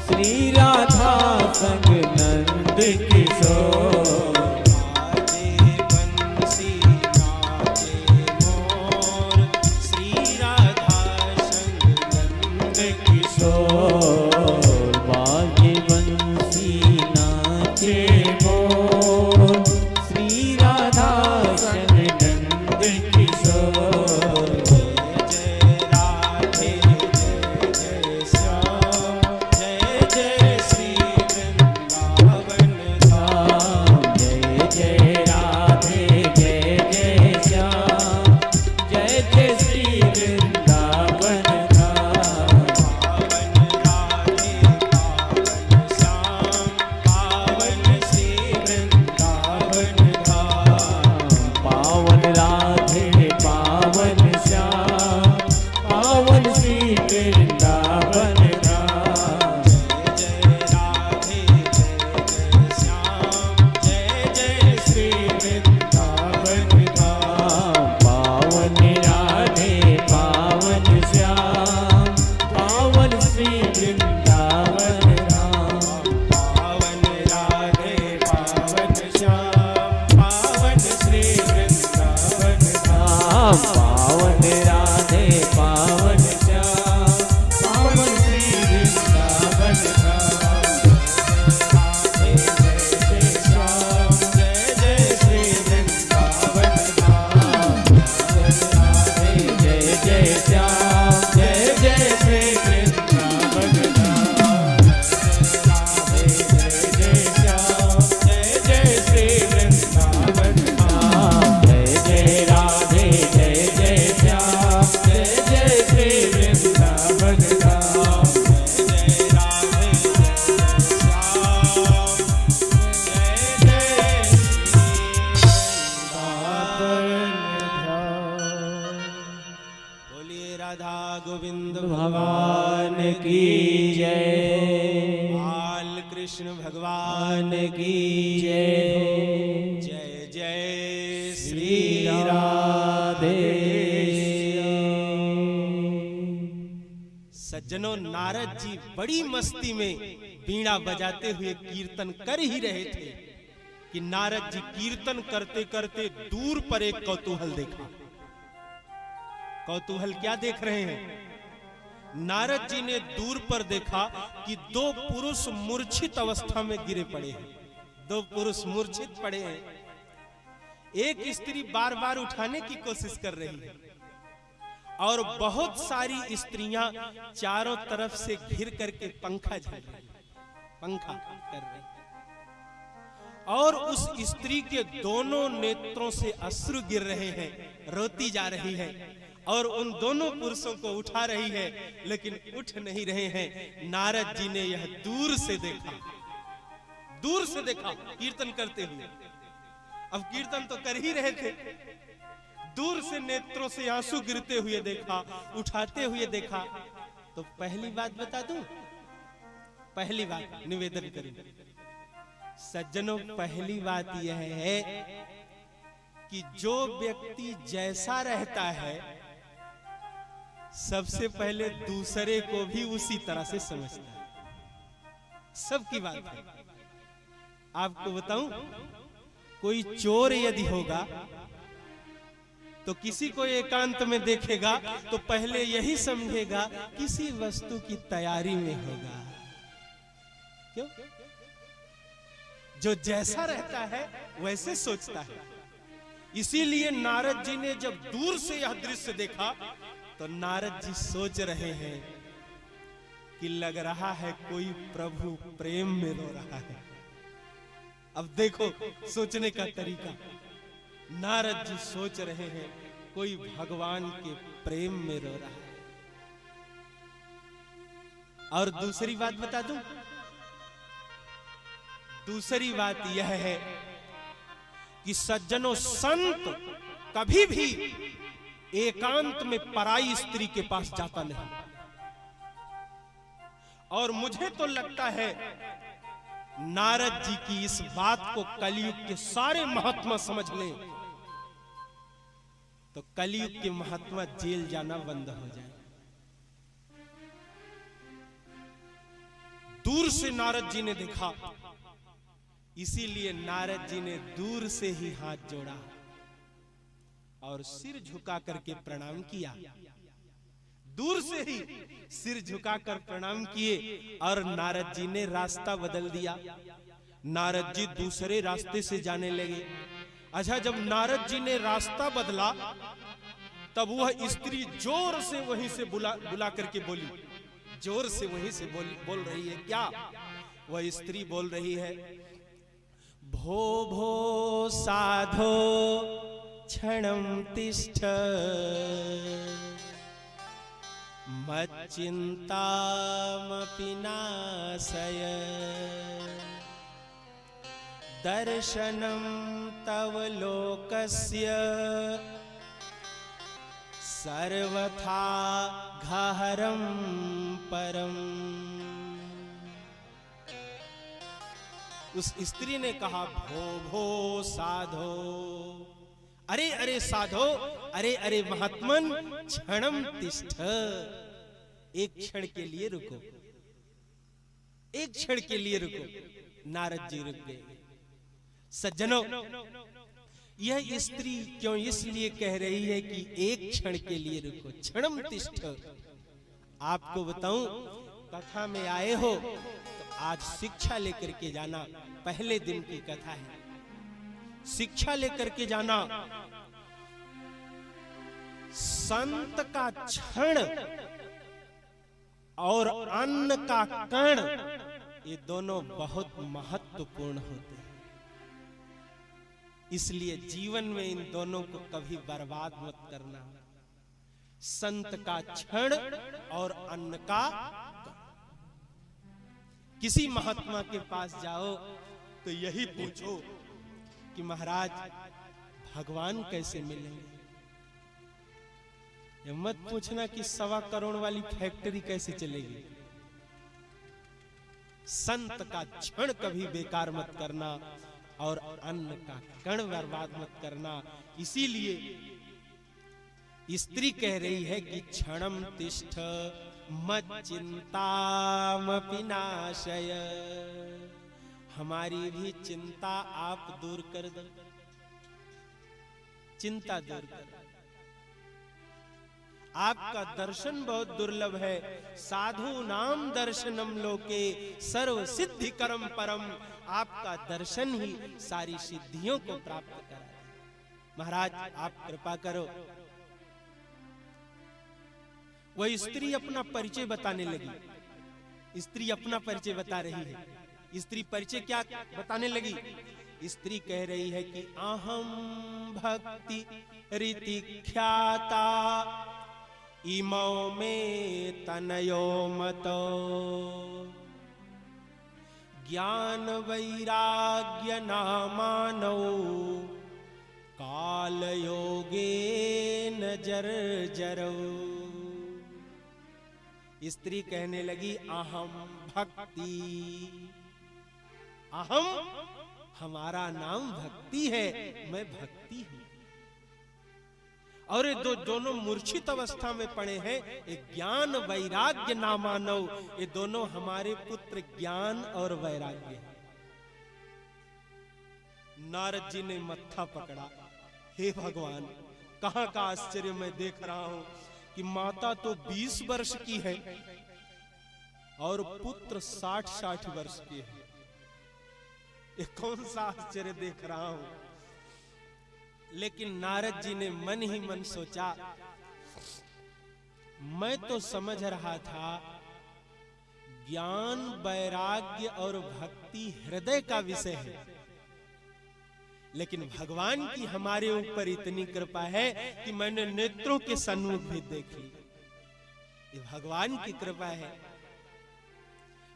श्री राधा संग नंद किशोर। बाजे बंसी नाचे मोर, श्री राधा संग नंद किशोर। बाजे बंसी नाचे मोर, श्री राधा संग नंद किशोर। जय राधे जय जय श्याम, जय जय श्री वृंदावन धाम। जय जय राधे जय जय श्याम, जय जय श्री वृंदावन धाम। पावन राधे पावन श्याम, पावन श्री वृंदावन धाम। पावन राधे पावन श्याम, पावन श्री वृंदावन धाम। जय राधे जय जय श्याम, जय जय श्री वृंदावन धाम। पावन राधे पावन श्याम, पावन श्री वृंदावन धाम। पावन राधे पावन श्याम, पावन श्री वृंदावन धाम। पावन राधे पावन श्याम, पावन श्री वृंदावन धाम। राधे जय जय श्याम, जय जय श्री वृंदावन धाम। राधे जय जय श्याम, जय जय श्री वृंदावन धाम। राधे जय जय श्याम, जय जय श्री वृंदावन धाम। जय जय राधे जय जय श्याम, जय जय श्री वृंदावन धाम। जय राधे जय जय श्याम, जय जय बोलिए राधा गोविंद भगवान की जय, बाल कृष्ण भगवान की जय। जय जय श्री राधे। सज्जनों, नारद जी बड़ी मस्ती में बीड़ा बजाते हुए कीर्तन कर ही रहे थे कि नारद जी कीर्तन करते करते दूर पर एक कौतूहल देखा। कौतूहल क्या देख रहे हैं? नारद जी ने दूर पर देखा कि दो पुरुष मूर्छित अवस्था में गिरे पड़े हैं। दो पुरुष मूर्छित पड़े हैं। एक स्त्री बार बार उठाने की कोशिश कर रही है और बहुत सारी स्त्रियां चारों तरफ से घिर करके पंखा झल रही, पंखा कर रही, और उस स्त्री के दोनों नेत्रों से अश्रु गिर रहे हैं, रोती जा रही है और उन दोनों पुरुषों को उठा रही है, लेकिन उठ नहीं रहे हैं। नारद जी ने यह दूर से देखा, दूर से देखा कीर्तन करते हुए। अब कीर्तन तो कर ही रहे थे, दूर से नेत्रों से आंसू गिरते हुए देखा, उठाते हुए देखा। तो पहली बात बता दूं, पहली बात निवेदन करूं सज्जनों, पहली बात यह है कि जो व्यक्ति जैसा रहता है सबसे पहले दूसरे को भी उसी तरह से समझता है। सबकी बात है। आपको बताऊं, कोई चोर यदि होगा तो किसी को एकांत में देखेगा तो पहले यही समझेगा किसी वस्तु की तैयारी में होगा। क्यों? जो जैसा रहता है वैसे सोचता है। इसीलिए नारद जी ने जब दूर से यह दृश्य देखा तो नारद जी सोच रहे हैं कि लग रहा है कोई प्रभु प्रेम में रो रहा है। अब देखो सोचने का तरीका, नारद जी सोच रहे हैं कोई भगवान के प्रेम में रो रहा है। और दूसरी बात बता दूं, दूसरी बात यह है कि सज्जनों, संत कभी भी एकांत में पराई स्त्री के पास जाता नहीं। और मुझे तो लगता है नारद जी की इस बात को कलयुग के सारे महात्मा समझ लें तो कलयुग के महात्मा जेल जाना बंद हो जाए। दूर से नारद जी ने देखा, इसीलिए नारद जी ने दूर से ही हाथ जोड़ा और सिर झुका करके प्रणाम किया। दूर से ही सिर झुकाकर प्रणाम किए और नारद जी ने रास्ता बदल दिया। नारद जी दूसरे रास्ते से जाने लगे। अच्छा, जब नारद जी ने रास्ता बदला तब वह स्त्री जोर से वहीं से बुला करके बोली, जोर से वहीं से बोल रही है। क्या वह स्त्री बोल रही है? भो भो साधो क्षणं तिष्ठ मच्चिन्तामपि नाशय दर्शनं तव लोकस्य सर्वथा घहरं परम। उस स्त्री ने कहा, भो भो साधो, अरे अरे साधो, अरे अरे महात्मन, क्षणम तिष्ठ, एक क्षण के लिए रुको, एक क्षण के लिए रुको। नारद जी रुक गए। सज्जनों, यह स्त्री क्यों इसलिए कह रही है कि एक क्षण के लिए रुको, क्षणम तिष्ठ? आपको बताऊं, कथा में आए हो तो आज शिक्षा लेकर के जाना। पहले दिन की कथा है, शिक्षा लेकर के जाना। संत का क्षण और अन्न का कण, ये दोनों बहुत महत्वपूर्ण होते हैं। इसलिए जीवन में इन दोनों को कभी बर्बाद मत करना। संत का क्षण और अन्न का कण। किसी महात्मा के पास जाओ तो यही पूछो कि महाराज भगवान कैसे मिलेंगे। ये मत पूछना कि 1.25 करोड़ वाली फैक्ट्री कैसे चलेगी। संत का क्षण कभी बेकार मत करना और अन्न का कण बर्बाद मत करना। इसीलिए स्त्री कह रही है कि क्षणम तिष्ठ मच्चिन्तामपि नाशय, हमारी भी चिंता आप दूर कर दो, चिंता दूर कर। आपका दर्शन बहुत दुर्लभ है। साधु नाम दर्शनम लोके सर्व सिद्धि करम परम। आपका दर्शन ही सारी सिद्धियों को प्राप्त कराए। महाराज आप कृपा करो। वह स्त्री अपना परिचय बताने लगी। स्त्री अपना परिचय बता रही है। स्त्री परिचय क्या बताने लगी? स्त्री कह रही है कि अहम भक्ति रीति ख्याता इमो में तनयो मतो ज्ञान वैराग्य नामानो काल योगे न जर्जरो। स्त्री कहने लगी अहम भक्ति, अहम हमारा नाम भक्ति है, मैं भक्ति हूं। और ये दोनों मूर्छित अवस्था में पड़े हैं। एक ज्ञान वैराग्य ना मानव, ये दोनों हमारे पुत्र ज्ञान और वैराग्य। नारद जी ने मत्था पकड़ा, हे भगवान, कहां का आश्चर्य मैं देख रहा हूं कि माता तो 20 वर्ष की है और पुत्र 60-60 वर्ष के हैं। ये कौन सा आश्चर्य देख रहा हूं। लेकिन नारद जी ने मन ही मन सोचा, मैं तो समझ रहा था ज्ञान वैराग्य और भक्ति हृदय का विषय है, लेकिन भगवान की हमारे ऊपर इतनी कृपा है कि मैंने नेत्रों के सन्मुख भी देख ली। ये भगवान की कृपा है।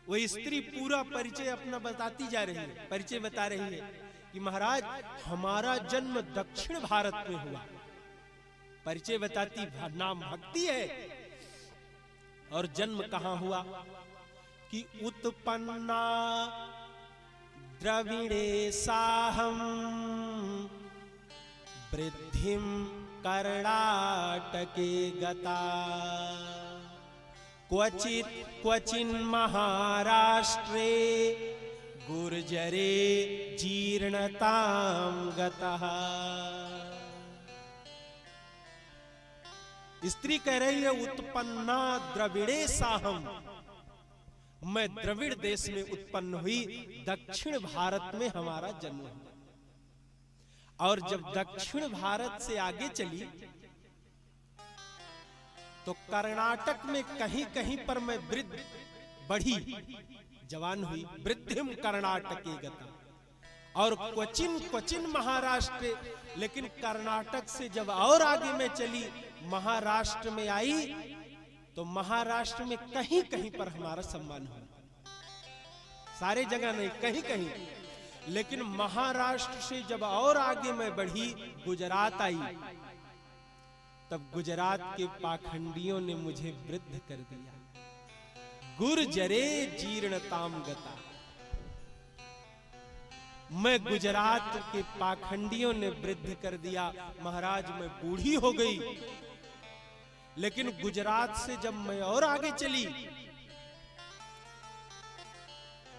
वो स्त्री पूरा परिचय अपना बताती जा रही है। परिचय बता रही है कि महाराज हमारा जन्म दक्षिण भारत में हुआ। परिचय बताती नाम भक्ति है। और जन्म कहां हुआ कि उत्पन्ना द्रविणे साहम वृद्धिम कर्णाटके गता क्वचिन महाराष्ट्रे गुर्जरे जीर्णतां गतः। स्त्री कह रही है उत्पन्ना द्रविड़े साहम, मैं द्रविड़ देश में उत्पन्न हुई, दक्षिण भारत में हमारा जन्म हुआ। और जब दक्षिण भारत से आगे चली तो कर्नाटक में कहीं कहीं पर मैं वृद्ध बढ़ी, जवान हुई, वृद्धिम कर्नाटके गता। और क्वचिन महाराष्ट्र, लेकिन कर्नाटक से जब और आगे में चली, महाराष्ट्र में आई, तो महाराष्ट्र में कहीं कहीं पर हमारा सम्मान हुआ, सारे जगह नहीं, कहीं कहीं। लेकिन महाराष्ट्र से जब और आगे में बढ़ी, गुजरात आई, तब गुजरात के पाखंडियों ने मुझे वृद्ध कर दिया। गुर्जरे जीर्णताम गता, मैं गुजरात के पाखंडियों ने वृद्ध कर दिया। महाराज मैं बूढ़ी हो गई। लेकिन गुजरात से जब मैं और आगे चली,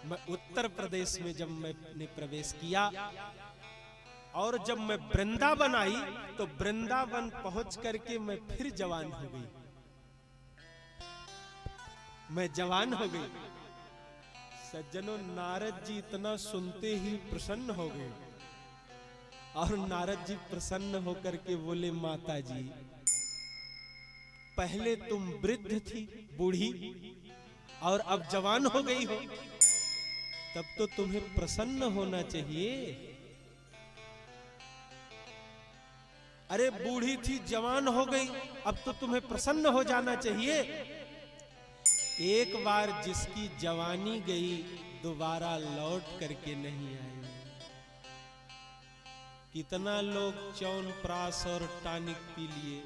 मैं उत्तर प्रदेश में जब मैंने प्रवेश किया, और जब मैं वृंदावन आई, तो वृंदावन पहुंच करके मैं फिर जवान हो गई, मैं जवान हो गई। सज्जनों, नारद जी इतना सुनते ही प्रसन्न हो गए, और नारद जी प्रसन्न होकर के बोले, माता जी पहले तुम वृद्ध थी, बूढ़ी, और अब जवान हो गई हो, तब तो तुम्हें प्रसन्न होना चाहिए। अरे बूढ़ी थी, जवान हो गई, अब तो तुम्हें प्रसन्न हो जाना चाहिए। एक बार जिसकी जवानी गई, दोबारा लौट करके नहीं आई। कितना लोग च्यवनप्राश और टॉनिक पी लिए,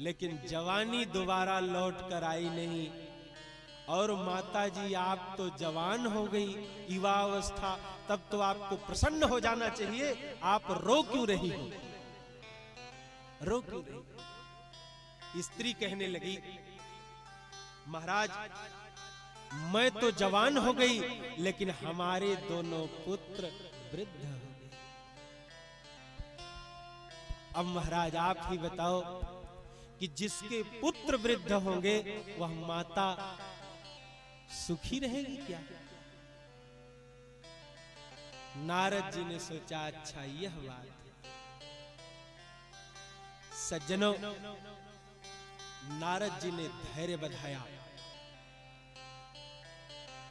लेकिन जवानी दोबारा लौट कर आई नहीं। और माता जी आप तो जवान हो गई, युवावस्था, तब तो आपको प्रसन्न हो जाना चाहिए, आप रो क्यों रही हो, रो क्यों रही? स्त्री कहने लगी, महाराज मैं तो जवान हो गई, लेकिन हमारे दोनों पुत्र वृद्ध हो गए। अब महाराज आप ही बताओ कि जिसके पुत्र वृद्ध होंगे, वह माता सुखी रहेगी क्या? नारद जी ने सोचा, अच्छा यह बात है। सज्जनों, नारद जी ने धैर्य बधाया।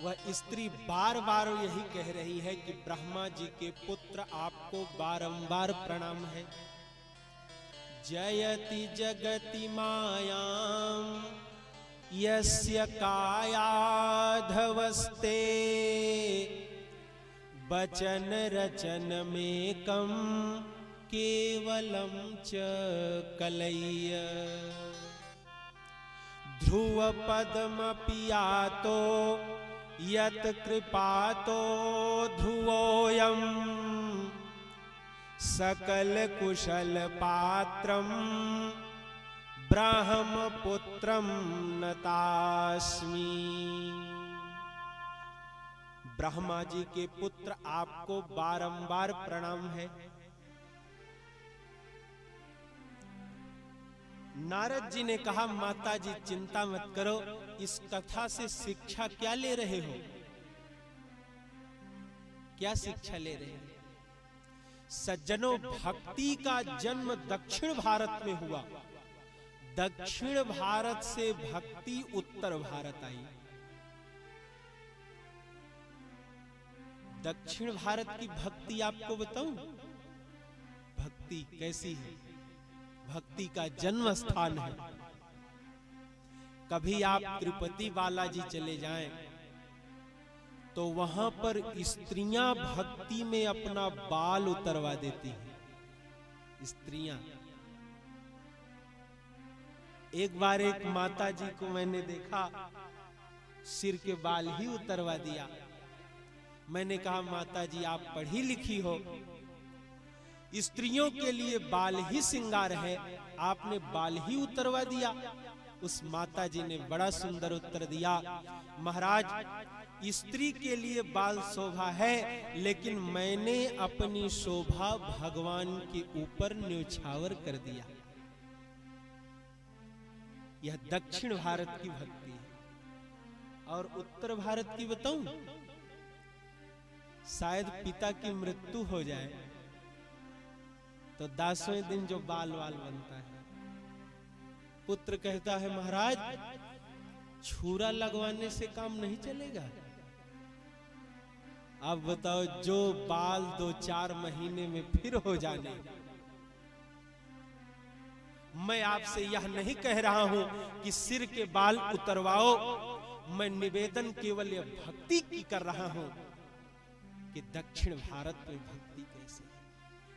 वह स्त्री बार बार यही कह रही है कि ब्रह्मा जी के पुत्र आपको बारंबार प्रणाम है। जयति जगति मायां यस्य कायाधवस्ते, वचन रचन में कम केवलम च कलय्य। ध्रुव पद्मपि यातो यत कृपातो ध्रुवोऽयं, सकल कुशल पात्रम ब्रह्मपुत्रम नतास्मि। ब्रह्मा जी के पुत्र आपको बारंबार प्रणाम है। नारद जी ने कहा, माता जी चिंता मत करो, इस कथा से शिक्षा क्या ले रहे हो? क्या शिक्षा ले रहे हो? सज्जनों, भक्ति का जन्म दक्षिण भारत में हुआ। दक्षिण भारत से भक्ति उत्तर भारत आई। दक्षिण भारत की भक्ति आपको बताऊं, भक्ति कैसी है? भक्ति का जन्म स्थान है। कभी आप तिरुपति बालाजी चले जाएं, तो वहां पर स्त्रियां भक्ति में अपना बाल उतरवा देती हैं। स्त्रियां, एक बार एक माता जी को मैंने देखा, सिर के बाल ही उतरवा दिया। मैंने कहा, माता जी आप पढ़ी लिखी हो, स्त्रियों के लिए बाल ही श्रृंगार है, आपने बाल ही उतरवा दिया। उस माता जी ने बड़ा सुंदर उत्तर दिया, महाराज स्त्री के लिए बाल शोभा है, लेकिन मैंने अपनी शोभा भगवान के ऊपर न्योछावर कर दिया। यह दक्षिण भारत की भक्ति है। और उत्तर भारत की बताऊं, शायद पिता की मृत्यु हो जाए तो 10वें दिन जो बाल वाल बनता है, पुत्र कहता है महाराज छुरा लगवाने से काम नहीं चलेगा। अब बताओ, जो बाल 2-4 महीने में फिर हो जाने। मैं आपसे यह नहीं कह रहा हूं कि सिर के बाल उतरवाओ, मैं निवेदन केवल यह भक्ति की कर रहा हूं कि दक्षिण भारत में भक्ति कैसे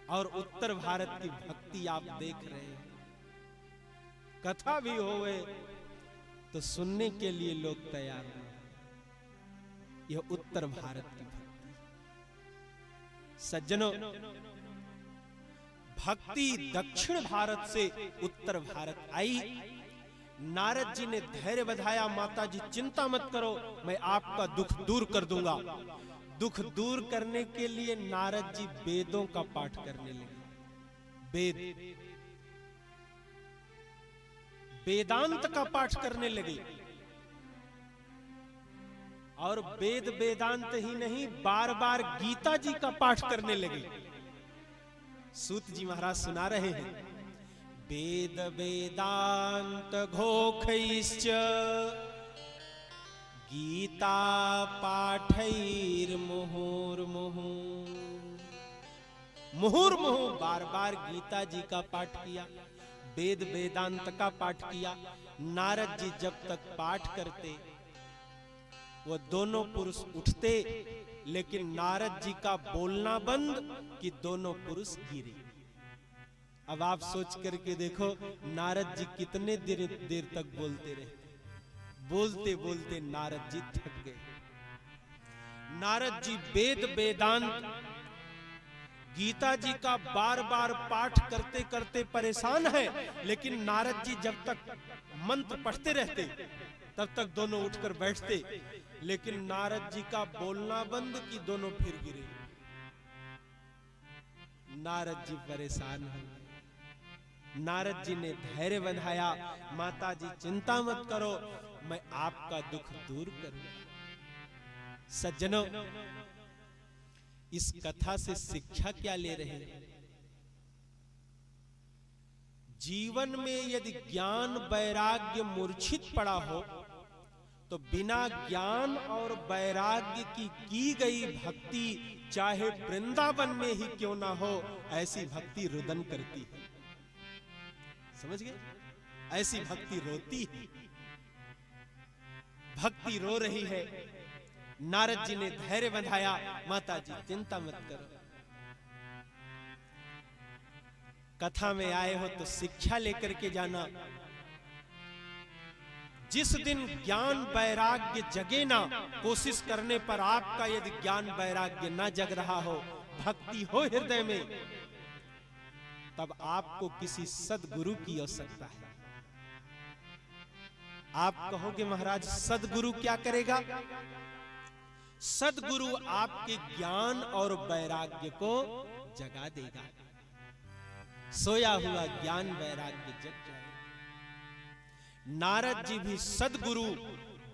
और उत्तर भारत की भक्ति आप देख रहे हैं। कथा भी होवे तो सुनने के लिए लोग तैयार हैं। यह उत्तर भारत की भक्ति। सज्जनों, भक्ति दक्षिण भारत से उत्तर भारत आई। नारद जी ने धैर्य बधाया, माता जी चिंता मत करो, मैं आपका दुख दूर कर दूंगा। दुख दूर करने के लिए नारद जी वेदों का पाठ करने लगे। वेदांत का पाठ करने लगे। और वेद वेदांत ही नहीं, बार बार गीता जी का पाठ करने लगे। सूत जी महाराज सुना रहे हैं, वेद वेदांत घोखैश्च गीता पाठैर मुहुर्मुहु। मुहुर्मुहु बार बार गीता जी का पाठ किया, वेद वेदांत का पाठ किया। नारद जी जब तक पाठ करते वो दोनों पुरुष उठते, लेकिन नारद जी का बोलना बंद कि दोनों पुरुष गिरे। अब आप सोच करके देखो, नारद जी कितने देर तक बोलते रहे। बोलते बोलते नारद जी थक गए। नारद जी वेद वेदांत गीता जी का बार बार पाठ करते करते परेशान है, लेकिन नारद जी जब तक मंत्र पढ़ते रहते तब तक दोनों उठकर बैठते, लेकिन नारद जी का बोलना बंद कि दोनों फिर गिरे। नारद जी परेशान हो। नारद जी ने धैर्य बंधाया, माता जी चिंता मत करो, मैं आपका दुख दूर करूंगा। सज्जनों, इस कथा से शिक्षा क्या ले रहे हैं? जीवन में यदि ज्ञान वैराग्य मूर्छित पड़ा हो तो बिना ज्ञान और वैराग्य की गई भक्ति, चाहे वृंदावन में ही क्यों ना हो, ऐसी भक्ति रुदन करती है। समझ गए? ऐसी भक्ति रोती है। भक्ति रो रही है। नारद जी ने धैर्य बंधाया, माता जी चिंता मत करो। कथा में आए हो तो शिक्षा लेकर के जाना। जिस दिन ज्ञान वैराग्य जगे ना, कोशिश करने पर आपका यदि ज्ञान वैराग्य ना जग रहा हो, भक्ति हो हृदय में, तब आपको किसी सद्गुरु की आवश्यकता है। आप कहोगे महाराज सद्गुरु क्या करेगा? सद्गुरु आपके ज्ञान और वैराग्य को जगा देगा। सोया हुआ ज्ञान वैराग्य जग जाए। नारद जी भी सद्गुरु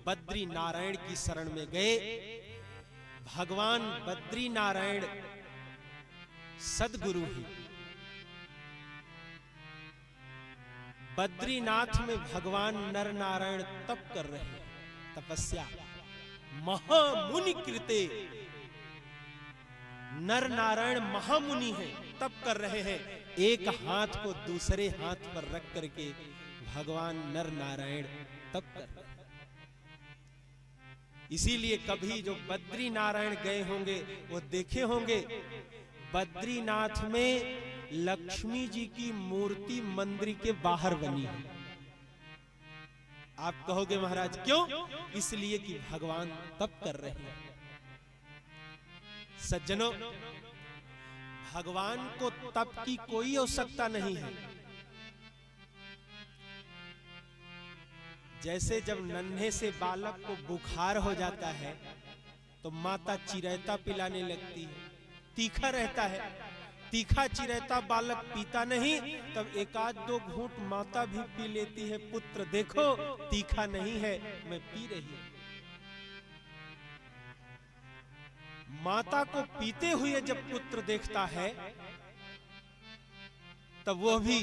बद्री नारायण की शरण में गए। भगवान बद्री नारायण सद्गुरु ही। बद्रीनाथ में भगवान नर नारायण तप कर रहे हैं, तपस्या। महामुनि कृते, नर नारायण महामुनि हैं, तप कर रहे हैं। एक हाथ को दूसरे हाथ पर रख करके भगवान नर नारायण तप कर रहे हैं। इसीलिए कभी जो बद्री नारायण गए होंगे वो देखे होंगे, बद्रीनाथ में लक्ष्मी जी की मूर्ति मंदिर के बाहर बनी है। आप कहोगे महाराज क्यों? इसलिए कि भगवान तप कर रहे हैं। सज्जनों, भगवान को तप की कोई आवश्यकता नहीं है। जैसे जब नन्हे से बालक को बुखार हो जाता है तो माता चिरैता पिलाने लगती है, तीखा रहता है, तीखा चिरैता बालक पीता नहीं, तब एक आध दो घूंट माता भी पी लेती है, पुत्र देखो तीखा नहीं है, मैं पी रही हूं। माता को पीते हुए जब पुत्र देखता है तब वह भी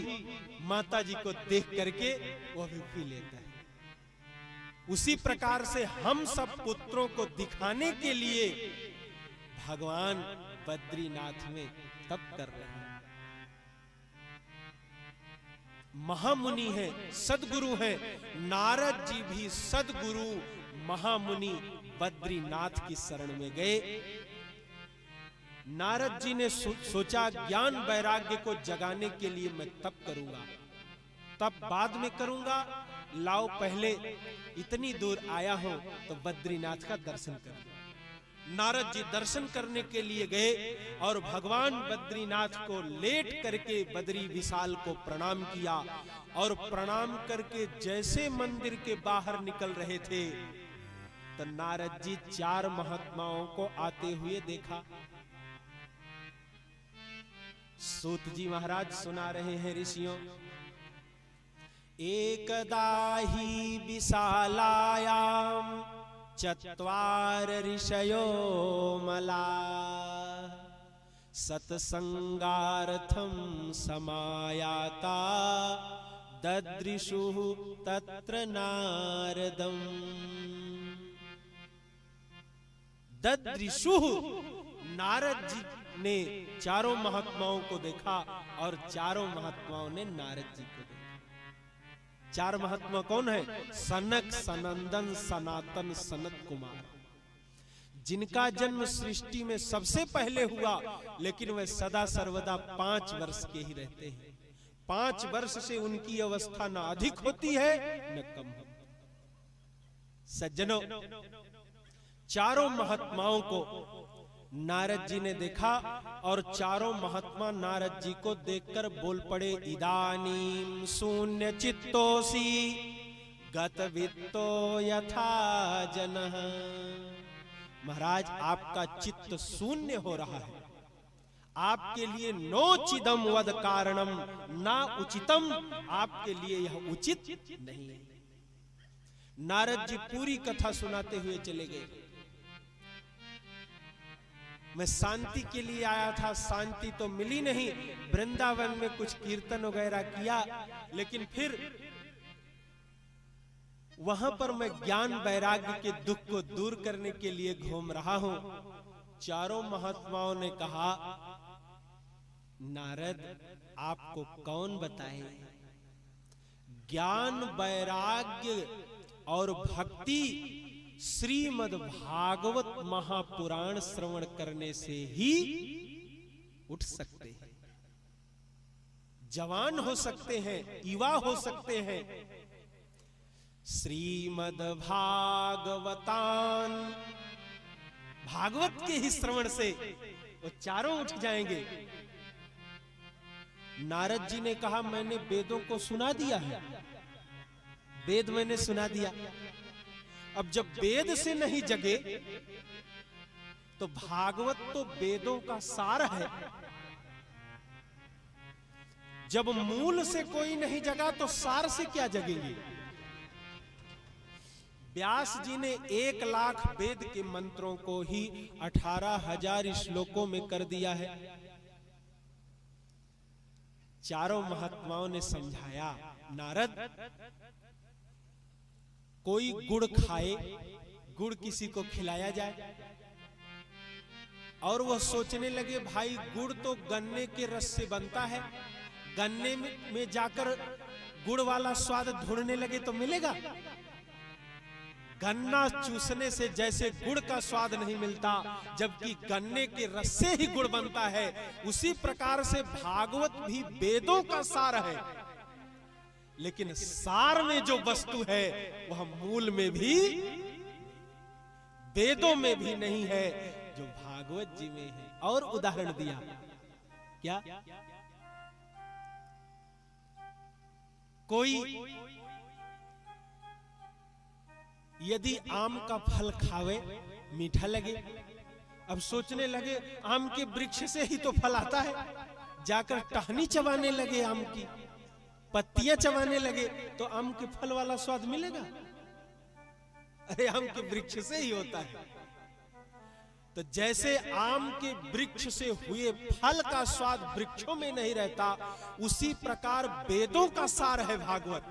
माता जी को देख करके वह भी पी लेता है। उसी प्रकार से हम सब पुत्रों को दिखाने के लिए भगवान बद्रीनाथ में तप कर रहे हैं। महामुनि है, सदगुरु है, नारद जी भी सदगुरु महामुनि बद्रीनाथ की शरण में गए। नारद जी ने सोचा ज्ञान वैराग्य को जगाने के लिए मैं तप करूंगा, तप बाद में करूंगा, लाओ पहले इतनी दूर आया हूं तो बद्रीनाथ का दर्शन कर। नारद जी दर्शन करने के लिए गए और भगवान बद्रीनाथ को लेट करके बद्री विशाल को प्रणाम किया और प्रणाम करके जैसे मंदिर के बाहर निकल रहे थे तो नारद जी चार महात्माओं को आते हुए देखा। सूत जी महाराज सुना रहे हैं ऋषियों, एकदा ही विशालायाम चत्वार ऋषयो मला सत्संगार्थम समायाता ददृशु तत्र नारदम। ददृशु, नारद जी ने चारों महात्माओं को देखा और चारों महात्माओं ने नारद जी को देखा। चार महात्मा कौन है? सनक, सनंदन, सनातन, सनत कुमार, जिनका जन्म सृष्टि में सबसे पहले हुआ, लेकिन वे सदा सर्वदा 5 वर्ष के ही रहते हैं। 5 वर्ष से उनकी अवस्था न अधिक होती है न कम। सज्जनों, चारों महात्माओं को नारद जी ने देखा और चारों महात्मा नारद जी को देखकर बोल पड़े, इदानीं शून्य चित्तोसी गतवित्तो यथा जनः। महाराज, आपका चित्त शून्य हो रहा है, आपके लिए नोचिदम वद कारणम ना उचितम, आपके लिए यह उचित नहीं है। नारद जी पूरी कथा सुनाते हुए चले गए। मैं शांति के लिए आया था, शांति तो मिली नहीं। वृंदावन में कुछ कीर्तन वगैरह किया, लेकिन फिर वहां पर मैं ज्ञान वैराग्य के दुख को दूर करने के लिए घूम रहा हूं। चारों महात्माओं ने कहा, नारद आपको कौन बताए, ज्ञान वैराग्य और भक्ति श्रीमद् भागवत महापुराण श्रवण करने से ही उठ सकते हैं, जवान हो सकते हैं, युवा हो सकते हैं। श्रीमद् भागवतान, भागवत के ही श्रवण से वो चारों उठ जाएंगे। नारद जी ने कहा, मैंने वेदों को सुना दिया है, वेद मैंने सुना दिया। अब जब वेद से नहीं जगे तो भागवत तो वेदों का सार है। जब मूल से कोई नहीं जगा तो सार से क्या जगेंगे। व्यास जी ने 1 लाख वेद के मंत्रों को ही 18,000 श्लोकों में कर दिया है। चारों महात्माओं ने समझाया, नारद कोई गुड़ खाए, गुड़ किसी को खिलाया जाए, और वह सोचने लगे भाई गुड़ तो गन्ने के रस से बनता है, गन्ने में जाकर गुड़ वाला स्वाद ढूंढने लगे तो मिलेगा। गन्ना चूसने से जैसे गुड़ का स्वाद नहीं मिलता, जबकि गन्ने के रस से ही गुड़ बनता है, उसी प्रकार से भागवत भी वेदों का सार है। लेकिन सार में जो वस्तु है वह मूल में भी, वेदों में भी नहीं है, जो भागवत जी में है। और उदाहरण दिया, क्या कोई यदि आम का फल खावे मीठा लगे, अब सोचने लगे आम के वृक्ष से ही तो फल आता है, जाकर टहनी चबाने लगे, आम की पत्तियां चबाने लगे, तो आम के फल वाला स्वाद मिलेगा? अरे आम के वृक्ष से ही होता है। तो जैसे आम के वृक्ष से हुए फल का स्वाद वृक्षों में नहीं रहता, उसी प्रकार वेदों का सार है भागवत,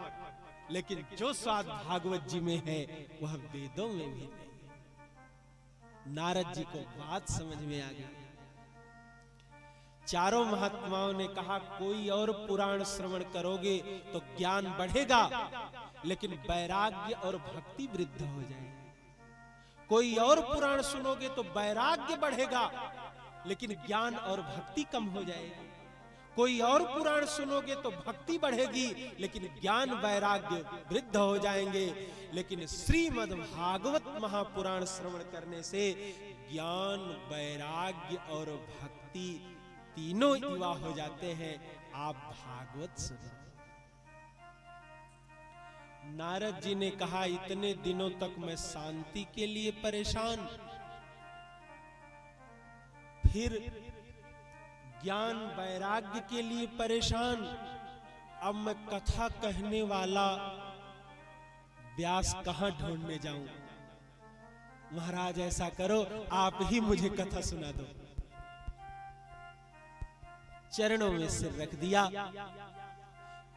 लेकिन जो स्वाद भागवत जी में है वह वेदों में भी नहीं। नारद जी को बात समझ में आ गई। चारों महात्माओं ने कहा कोई और पुराण श्रवण करोगे तो ज्ञान बढ़ेगा, लेकिन वैराग्य और भक्ति वृद्ध हो जाएगी। कोई और पुराण सुनोगे तो वैराग्य बढ़ेगा, लेकिन ज्ञान और भक्ति कम हो जाएगी। कोई और पुराण सुनोगे तो भक्ति बढ़ेगी, लेकिन ज्ञान वैराग्य वृद्ध हो जाएंगे। लेकिन श्रीमद् भागवत महापुराण श्रवण करने से ज्ञान, वैराग्य और भक्ति तीनों युवा हो जाते हैं। आप भागवत सुनो। नारद जी ने कहा इतने दिनों तक मैं शांति के लिए परेशान, फिर ज्ञान वैराग्य के लिए परेशान, अब मैं कथा कहने वाला व्यास कहां ढूंढने जाऊं? महाराज ऐसा करो, आप ही मुझे कथा सुना दो। चरणों में सिर रख दिया।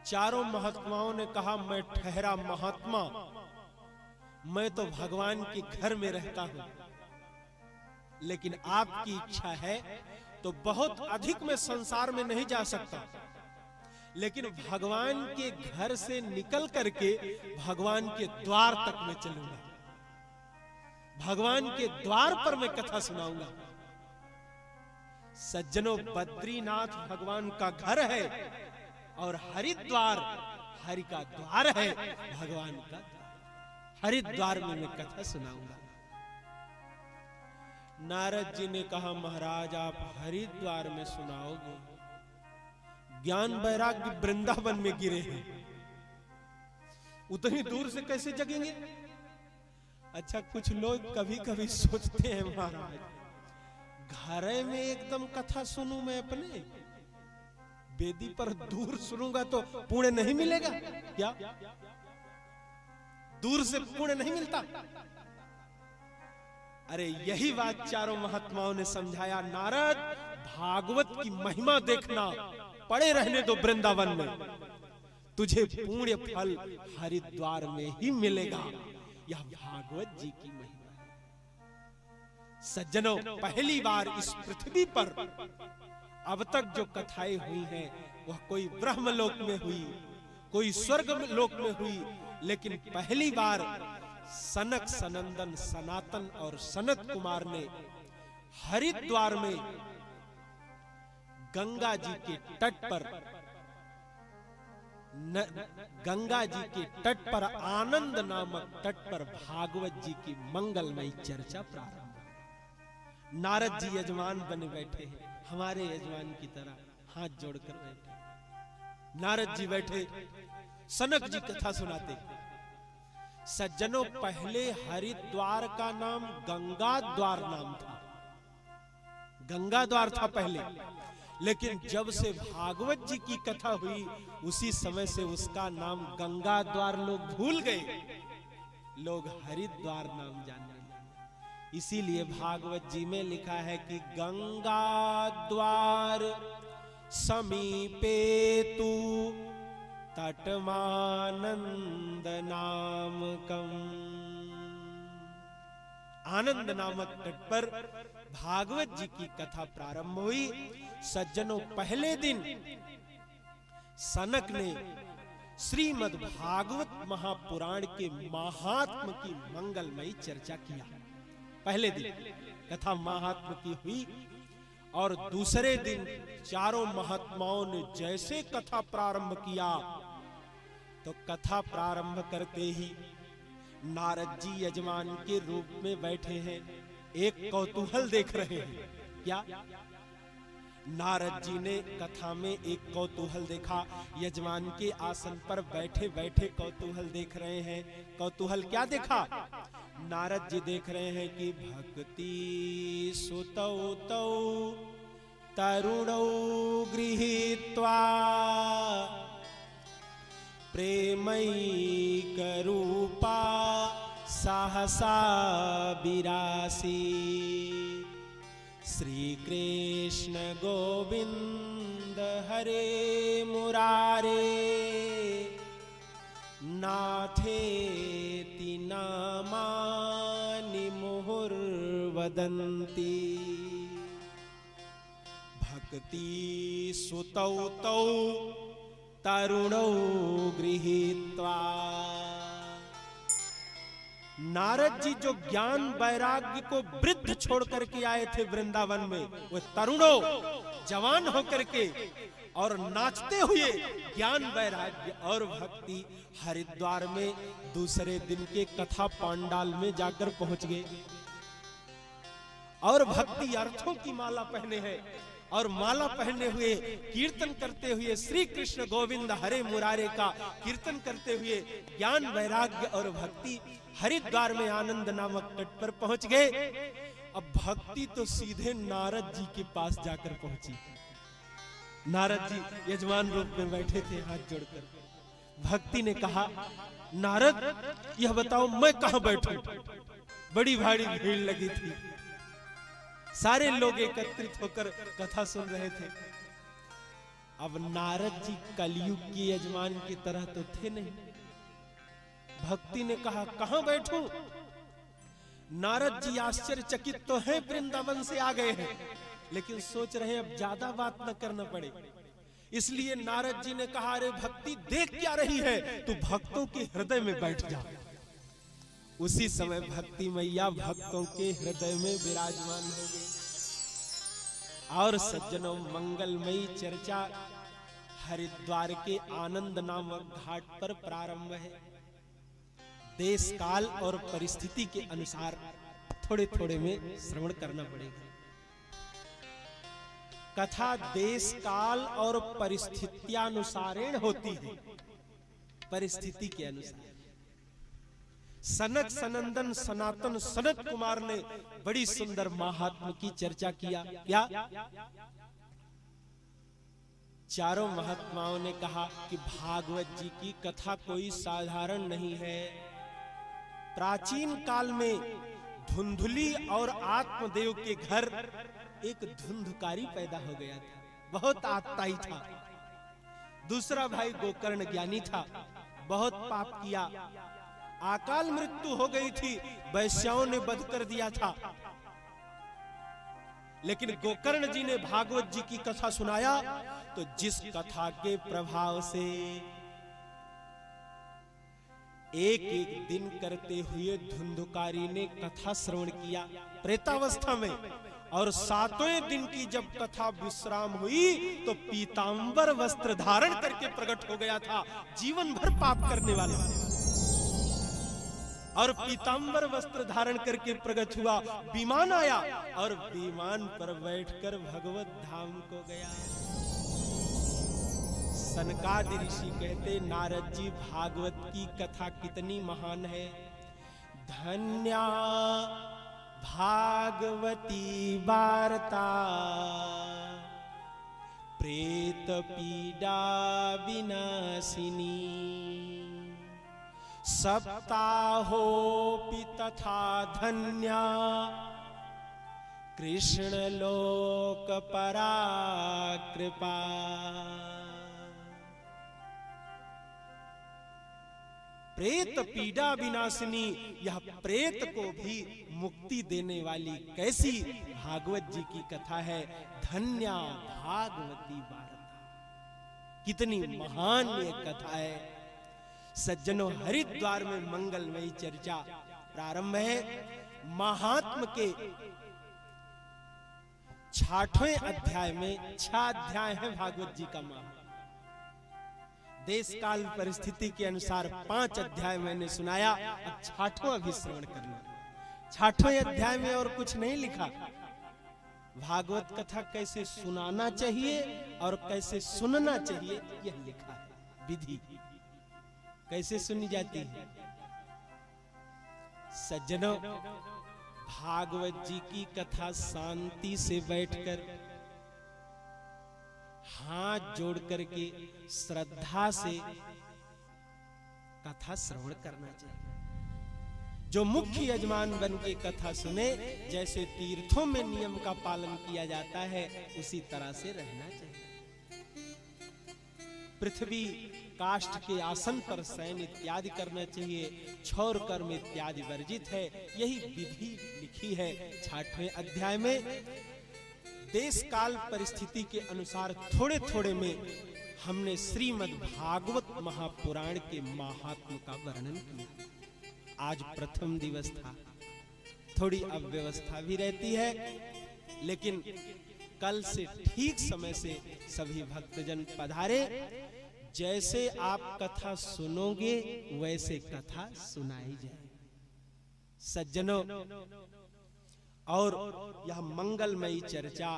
चारों महात्माओं ने कहा मैं ठहरा महात्मा, मैं तो भगवान के घर में रहता हूं, लेकिन आपकी इच्छा है तो बहुत अधिक मैं संसार में नहीं जा सकता, लेकिन भगवान के घर से निकल करके भगवान के द्वार तक मैं चलूंगा, भगवान के द्वार पर मैं कथा सुनाऊंगा। सज्जनों, बद्रीनाथ भगवान का घर है और हरिद्वार हरि का द्वार है, भगवान का हरिद्वार में मैं कथा सुनाऊंगा। नारद जी ने कहा महाराज आप हरिद्वार में सुनाओगे, ज्ञान वैराग्य वृंदावन में गिरे हैं, उतनी दूर से कैसे जगेंगे? अच्छा, कुछ लोग कभी कभी सोचते हैं महाराज घरे में एकदम कथा सुनूं मैं अपने, वेदी पर दूर सुनूंगा तो पुण्य नहीं मिलेगा क्या? दूर से पुण्य नहीं मिलता? अरे यही बात चारों महात्माओं ने समझाया। नारद, भागवत की महिमा देखना, पड़े रहने दो वृंदावन में, तुझे पुण्य फल हरिद्वार में ही मिलेगा। यह भागवत जी की महिमा है। सज्जनों, पहली बार इस पृथ्वी पर अब तक जो कथाएं हुई हैं वह कोई ब्रह्मलोक में हुई, कोई स्वर्ग लोक में हुई, लेकिन पहली बार सनक सनंदन सनातन और सनत कुमार ने हरिद्वार में गंगा जी के तट पर गंगा जी के तट पर आनंद नामक तट पर भागवत जी की मंगलमयी चर्चा प्रारंभ। नारद जी यजमान बने बैठे हैं, हमारे यजमान की तरह हाथ जोड़कर बैठे। नारद जी बैठे, सनक जी कथा सुनाते। सज्जनों, पहले हरिद्वार का नाम गंगा द्वार नाम था, गंगा द्वार था पहले, लेकिन जब से भागवत जी की कथा हुई उसी समय से उसका नाम गंगा द्वार लोग भूल गए, लोग हरिद्वार नाम जानने लगे। इसीलिए भागवत जी में लिखा है कि गंगा द्वार समीपे तू तटमानंद नामकम। आनंद नामक तट पर भागवत जी की कथा प्रारंभ हुई। सज्जनों, पहले दिन सनक ने श्रीमद् भागवत महापुराण के महात्म की मंगलमयी चर्चा किया। पहले दिन कथा महात्म की हुई और दूसरे दिन चारों महात्माओं ने जैसे कथा प्रारंभ किया तो कथा प्रारंभ करते ही नारद जी यजमान के रूप में बैठे हैं, एक कौतूहल देख रहे हैं। क्या? नारद जी ने कथा में एक कौतूहल देखा। यजमान के आसन पर बैठे बैठे कौतूहल देख रहे हैं। कौतूहल क्या देखा? नारद जी देख रहे हैं कि भक्ति सुतौ तौ तरुणौ गृहीत्वा प्रेमैकरूपा सहसा विरासी श्री कृष्ण गोविंद हरे मुरारे नाथेति नामानि मुहुर्वदन्ति भक्ति सुतौ तौ तरुणौ गृहीत्वा। नारद जी जो ज्ञान वैराग्य को वृद्ध छोड़ करके आए थे वृंदावन में, वो तरुणों जवान होकर के और नाचते हुए ज्ञान वैराग्य और भक्ति हरिद्वार में दूसरे दिन के कथा पांडाल में जाकर पहुंच गए और भक्ति अर्थों की माला पहने हैं और माला पहने हुए कीर्तन करते हुए श्री कृष्ण गोविंद हरे मुरारे का कीर्तन करते हुए ज्ञान वैराग्य और भक्ति हरिद्वार में आनंद नामक तट पर पहुंच गए। अब भक्ति तो सीधे नारद जी के पास जाकर पहुंची। नारद जी यजमान रूप में बैठे थे हाथ जोड़कर। भक्ति ने कहा, नारद यह बताओ मैं कहां बैठूं? बड़ी भारी भीड़ लगी थी, सारे लोग एकत्रित होकर कथा सुन रहे थे। अब नारद जी कलयुग के यजमान की तरह तो थे नहीं। भक्ति ने कहा, कहां बैठूं? नारद जी आश्चर्यचकित तो हैं, वृंदावन से आ गए हैं, लेकिन सोच रहे हैं अब ज्यादा बात न करना पड़े। इसलिए नारद जी ने कहा, अरे भक्ति देख क्या रही है, तू भक्तों के हृदय में बैठ जा। उसी समय भक्ति मैया भक्तों के हृदय में विराजमान हो गई। और सज्जनों, मंगलमयी चर्चा हरिद्वार के आनंद नामक घाट पर प्रारंभ है। देश काल और परिस्थिति के अनुसार थोड़े थोड़े में श्रवण करना पड़ेगा। कथा देश काल और परिस्थित्यानुसारेण होती है, परिस्थिति के अनुसार। सनक सनंदन सनातन सनत कुमार ने बड़ी सुंदर महात्मा की चर्चा किया। क्या? चारों महात्माओं ने कहा कि भागवत जी की कथा कोई साधारण नहीं है। प्राचीन काल में धुंधुली और आत्मदेव के घर एक धुंधकारी पैदा हो गया था, बहुत आत्ताई था। दूसरा भाई गोकर्ण ज्ञानी था, बहुत पाप किया, अकाल मृत्यु हो गई थी, वैश्याओं ने वध कर दिया था। लेकिन गोकर्ण जी ने भागवत जी की कथा सुनाया तो जिस कथा के प्रभाव से एक एक दिन करते हुए धुंधुकारी ने कथा श्रवण किया प्रेतावस्था में, और सातवें दिन की जब कथा विश्राम हुई तो पीतांबर वस्त्र धारण करके प्रकट हो गया था, जीवन भर पाप करने वाला। और पीतांबर वस्त्र धारण करके प्रकट हुआ, विमान आया और विमान पर बैठकर भगवत धाम को गया। सनकादि ऋषि कहते, नारद जी भागवत की कथा कितनी महान है। धन्या भागवती वार्ता प्रेत पीड़ा विनाशिनी सप्ताहोपि तथा धन्या कृष्ण लोक परा कृपा। प्रेत पीड़ा विनाशिनी, यह प्रेत को भी मुक्ति देने वाली कैसी भागवत जी की कथा है। धन्या भागवती वार्ता, कितनी महान ये कथा है। सज्जनों, हरिद्वार में मंगलमयी चर्चा प्रारंभ है। महात्म के 6वें अध्याय में 6 अध्याय है भागवत जी का महात्म। देश काल परिस्थिति के अनुसार 5 अध्याय मैंने सुनाया, अब 6वां भी श्रवण करना। 6वें अध्याय में और कुछ नहीं लिखा, भागवत कथा कैसे सुनाना चाहिए और कैसे सुनना चाहिए यह लिखा है। विधि कैसे सुनी जाती है, सज्जनों, भागवत जी की कथा शांति से बैठकर हाथ जोड़ करके श्रद्धा से कथा श्रवण करना चाहिए। जो मुख्य यजमान बन के कथा सुने, जैसे तीर्थों में नियम का पालन किया जाता है, उसी तरह से रहना चाहिए। पृथ्वी काष्ठ के आसन पर शयन इत्यादि करना चाहिए। क्षौर कर्म इत्यादि वर्जित है। यही विधि लिखी है 6वें अध्याय में। देश काल परिस्थिति के अनुसार थोड़े थोड़े में हमने श्रीमद् भागवत महापुराण के महात्म्य का वर्णन किया। आज प्रथम दिवस था, थोड़ी अव्यवस्था भी रहती है, लेकिन कल से ठीक समय से सभी भक्तजन पधारे। जैसे आप कथा सुनोगे वैसे कथा सुनाई जाए। सज्जनों, और यह मंगलमयी चर्चा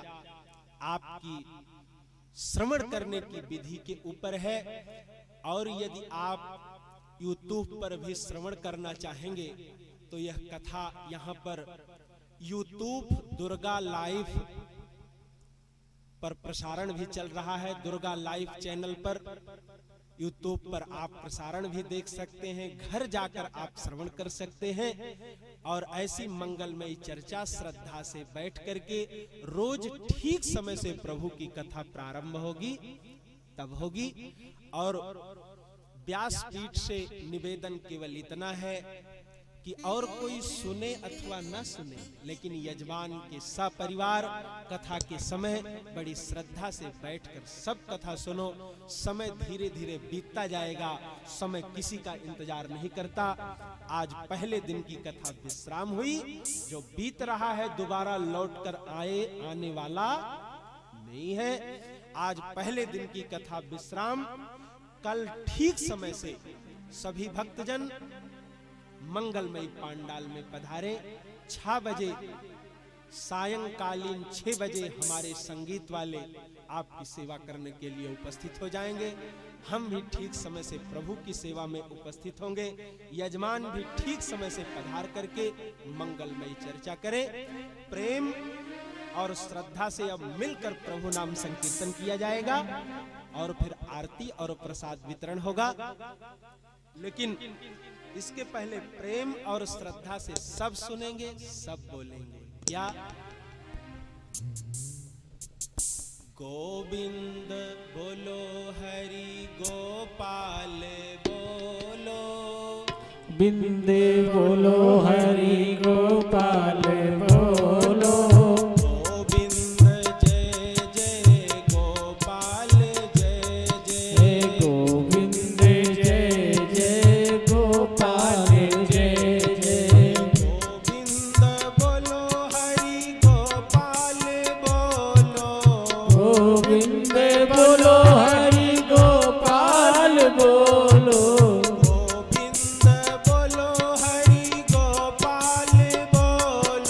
आपकी श्रवण करने की विधि के ऊपर है। और यदि आप यूट्यूब पर भी श्रवण करना चाहेंगे तो यह कथा यहाँ पर यूट्यूब दुर्गा लाइव पर प्रसारण भी चल रहा है। दुर्गा लाइव चैनल पर यूट्यूब पर आप प्रसारण भी देख सकते हैं। घर जाकर आप श्रवण कर सकते हैं। और ऐसी मंगलमयी चर्चा श्रद्धा से बैठ करके रोज ठीक समय से प्रभु की कथा प्रारंभ होगी, तब होगी। और व्यासपीठ से निवेदन केवल इतना है कि और कोई सुने अथवा न सुने, लेकिन यजमान के सपरिवार कथा के समय बड़ी श्रद्धा से बैठकर सब कथा सुनो। समय धीरे धीरे बीतता जाएगा, समय किसी का इंतजार नहीं करता। आज पहले दिन की कथा विश्राम हुई, जो बीत रहा है दोबारा लौटकर आने वाला नहीं है। आज पहले दिन की कथा विश्राम। कल ठीक समय से सभी भक्तजन मंगलमयी पांडाल में पधारे। 6 बजे सायंकालीन 6 बजे हमारे संगीत वाले आपकी सेवा करने के लिए उपस्थित हो जाएंगे। हम भी ठीक समय से प्रभु की सेवा में उपस्थित होंगे। यजमान भी ठीक समय से पधार करके मंगलमयी चर्चा करें। प्रेम और श्रद्धा से अब मिलकर प्रभु नाम संकीर्तन किया जाएगा और फिर आरती और प्रसाद वितरण होगा। लेकिन इसके पहले प्रेम और श्रद्धा से सब सुनेंगे, सब बोलेंगे। क्या? गोविंद बोलो, हरि गोपाल बोलो, बिंदे बोलो, हरि गोपाल बोलो। गोविंद जय जय गोपाल जय जय, गोविंद जय जय गोपाल जय जय। गोविंद बोलो, हरि गोपाल बोलो, गोविंद बोलो, हरि गोपाल बोलो। गोविंद बोलो, हरि गोपाल बोलो,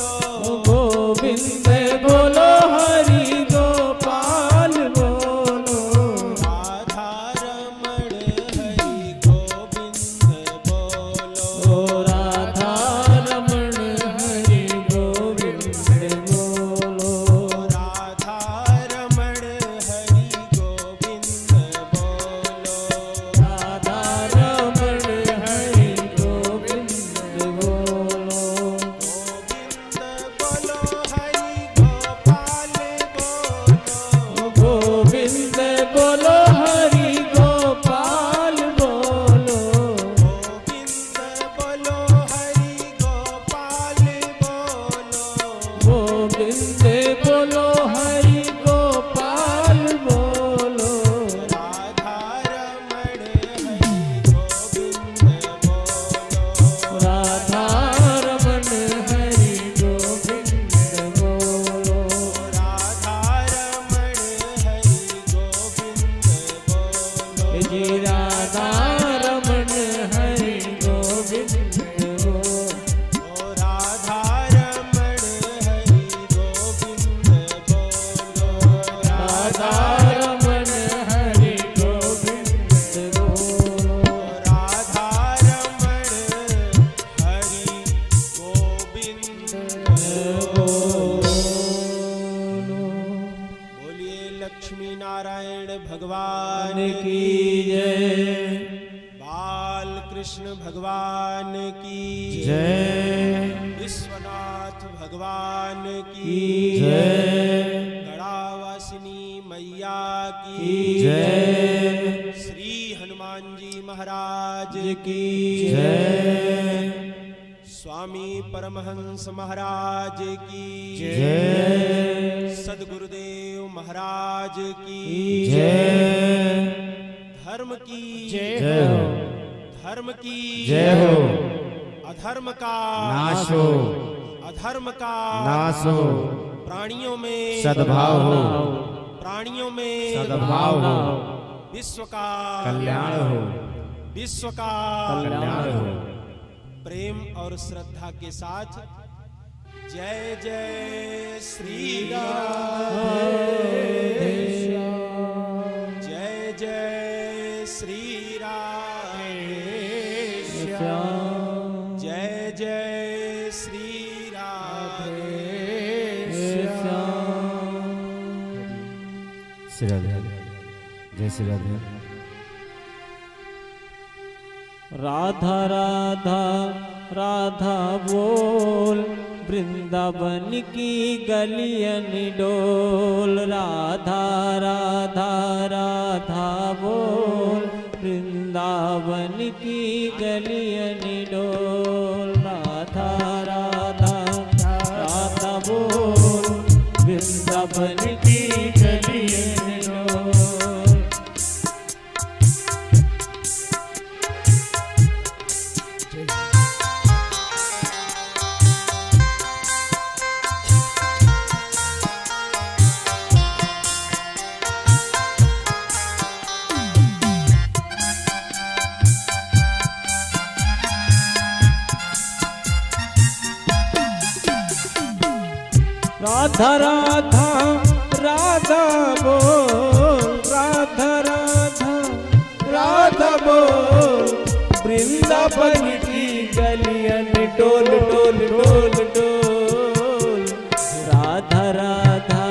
जय। विश्वनाथ भगवान की जय। गढ़ावासिनी मैया की जय। श्री हनुमान जी महाराज की जय। स्वामी परमहंस महाराज की जय। सद्गुरुदेव महाराज की जय। धर्म की जय हो। धर्म की जय हो। अधर्म का नाश हो। अधर्म का नाश हो। प्राणियों में सद्भाव हो। प्राणियों में सद्भाव हो। विश्व का कल्याण हो। विश्व का कल्याण हो। प्रेम और श्रद्धा के साथ जय जय श्री राम। जय जय श्री राम। जय जय श्री राम। श्री राधे। जय श्री राधे। राधा राधा राधा बोल, वृंदावन की गलियन डोल। राधा राधा राधा बोल, वृंदावन की गलियन डोल। राधा राधा राधा बोल, वृंदावन की गलियन डोल। राधा राधा राधा बोल, राधा राधा राधा बोल, वृंदावन की गलियन डोल डोल डोल डोल। राधा राधा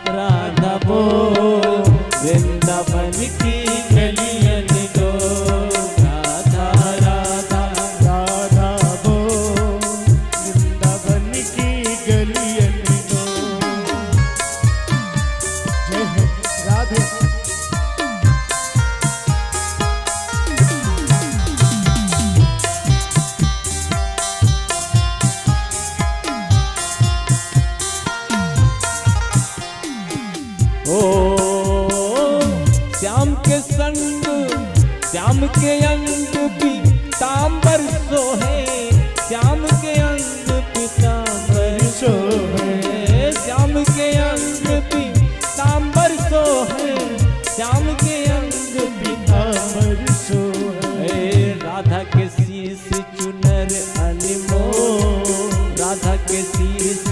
राधा बोल, वृंदावन की गलियन डोल। राधा राधा राधा बोल, वृंदावन की गलियन राधे। ओ श्याम के संग श्याम के अंग पीतांबर सोहे, श्याम के अंग पीतांबर सोहे। श्याम के अंग पीतांबर सोहे, श्याम के अंग पीतांबर सोहे। राधा के शीश चुनर अनमोल, राधा के शीश,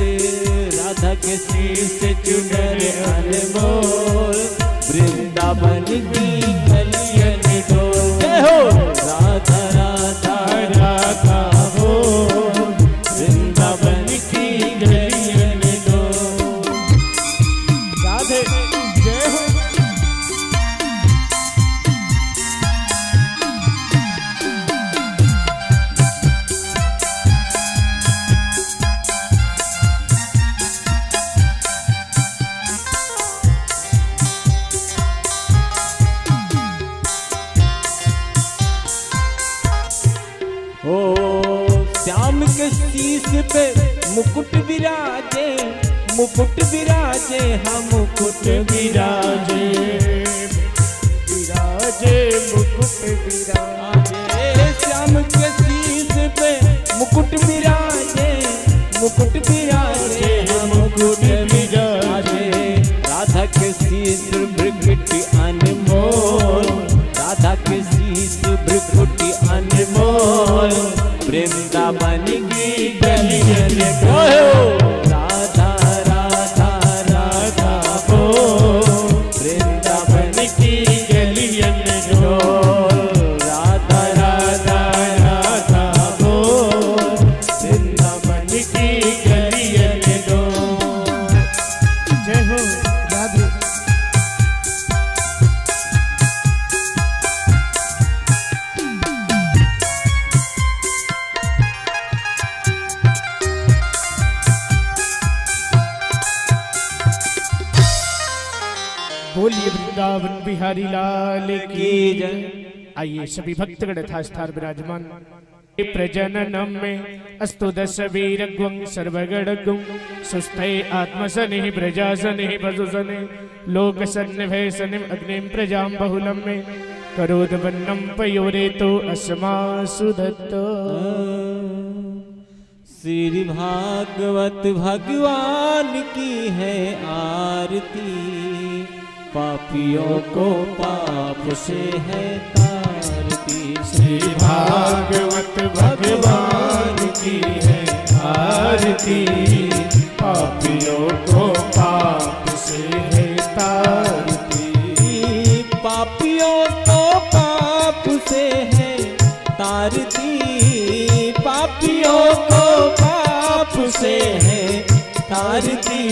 राधा के शीश चुनर अनमोल। वृंदावन की गलियन डोल। जय हो। राधा राधा राधा बोल, वृंदावन की गलियन डोल। राधे। जय हो। ओ श्याम के शीश पे मुकुट विराजे, मुकुट विराजे, हाँ मुकुट विराजे, विराजे मुकुट विराजे। श्याम के शीश पे मुकुट विराजे, मुकुट विराजे, हाँ मुकुट विराजे। राधा के शीश भृकुट अनमोल, राधा के शीश भृकुट अनमोल। वृंदावन की गलियन डोल। राधा राधा राधा बोल, वृंदावन की गलियन डोल। राधा राधा राधा बोल, वृंदावन की गलियन डोल। जय हो। राधे। बोलिए वृंदावन बिहारी लाल की जय। आइए सभी भक्तगण यथास्थान विराजमान। प्रजननम में अस्तु दश वीरग्वं सर्वगणगुं सुस्थे आत्मसनिः प्रजासनिः पशुसनिः लोकसन्निभेसनिम् अग्निं प्रजां बहुलं में करोदवन्नं पयोरेतो अस्मासु दत्तो। श्री भागवत भगवान की है आरती, पापियों को पाप से है तारती। श्री भागवत भगवान की है आरती, पापियों को पाप से है तारती। पापियों को पाप से है तारती, पापियों को पाप से है तारती।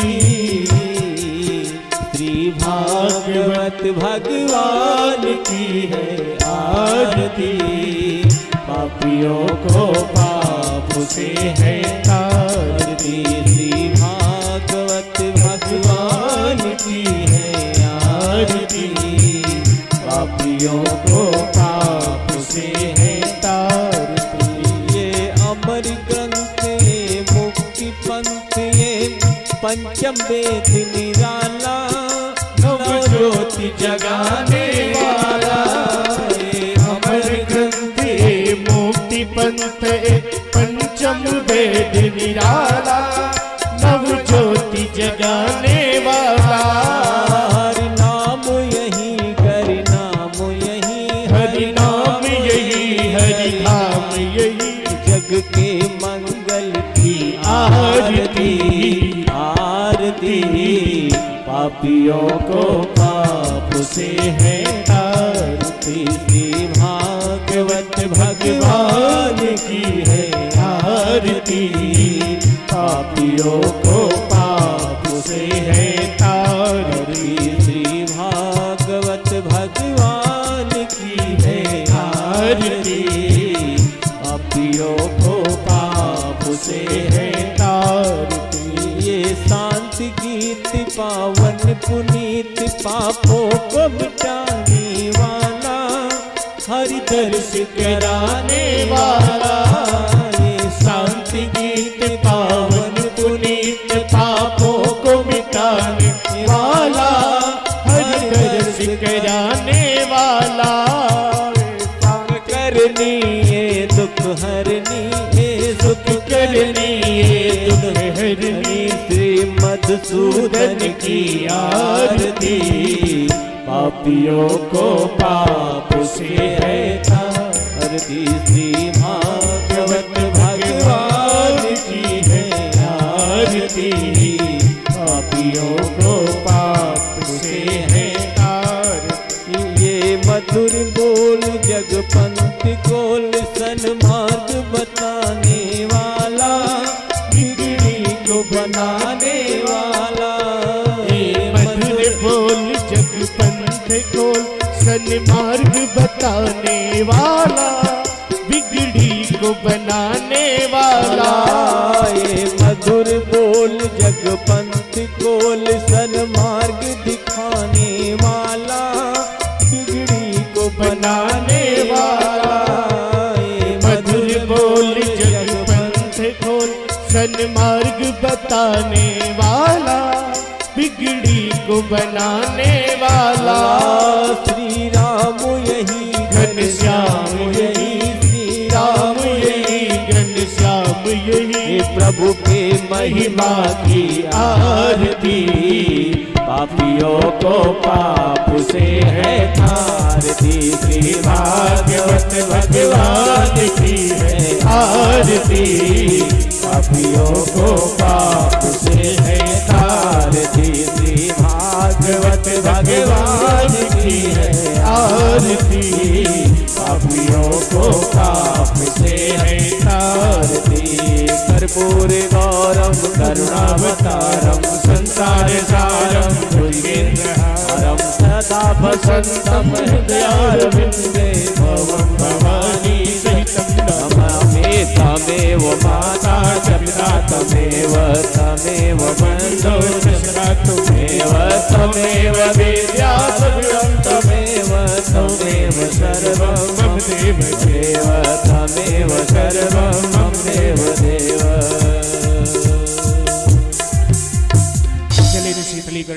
श्री भागवत भगवान की है आरती, पापियों को पाप से है तारती। श्री भागवत भगवान की है आरती, पापियों को पाप से है तारती। ये अमर ग्रंथ ये मुक्ति पंथ ये पंचम वेद निराला, ज्योति जगाने वाला। अमर ग्रंथ मुक्ति पंथ पंचम वेद निराला, नव ज्योति जगाने वाला। हरि नाम यही हरि नाम यही हरि नाम यही हरि नाम यही, जग के मंगल की आरती आरती। पापियों को पाप से है तारती। श्री भागवत भगवान की है आरती, पापियों को पाप से है तारती। श्री भागवत भगवान की है आरती, पापियों को पाप से है तारती। ये शांति गीत पावन पुनीत पापों को मिटाने वाला, हरि दर्श कराने वाला। ये शांति गीत पावन पुनीत पापों को मिटाने वाला, हरि दर्श कराने वाला। करनी ये दुख हरनी ये सुख करनी ये दुख हरनी। श्री मधुसूदन की आरती, पापियों को पाप से है तारती। श्री भागवत भगवान की है आरती, पापियों को पाप से है तारती। ये मधुर बोल जगपंथ कोल सन्मार्ग बताने वाला, बिगड़ी को बनाने वाला। ये मधुर बोल जगपंथ कोल सन्मार्ग बताने वाला, बिगड़ी को बनाने वाला। ये मधुर बोल जगपंथ कोल सन्मार्ग दिखाने वाला, बिगड़ी को बनाने वाला। ये मधुर बोल जगपंथ कोल सन्मार्ग बताने वाला, बिगड़ी को बनाने वाला। श्री राम यही घनश्याम यही, श्री राम यही घनश्याम यही। प्रभु के महिमा की आरती, पापियों को पाप से है तारती। श्री भागवत भगवान की है आरती, पापियों को पाप से है तारती। श्री भागवत भगवान की है आरती, पापियों को पाप से है तारती। कर्पूर गौरम करुणावतारम संसार सारम भुजगेन्द्रहारम सदा वसंतम हृदयारविंदे भवं भवानी सहितं नमामि तमेव माता च पिता तमेव तमेव बन्धो च सखा त्वमेव तमेव विद्या सर्वं तमेव तमेव सर्वं मम देव देव तमेव सर्वं मम देव देव। चले शीतलीकरण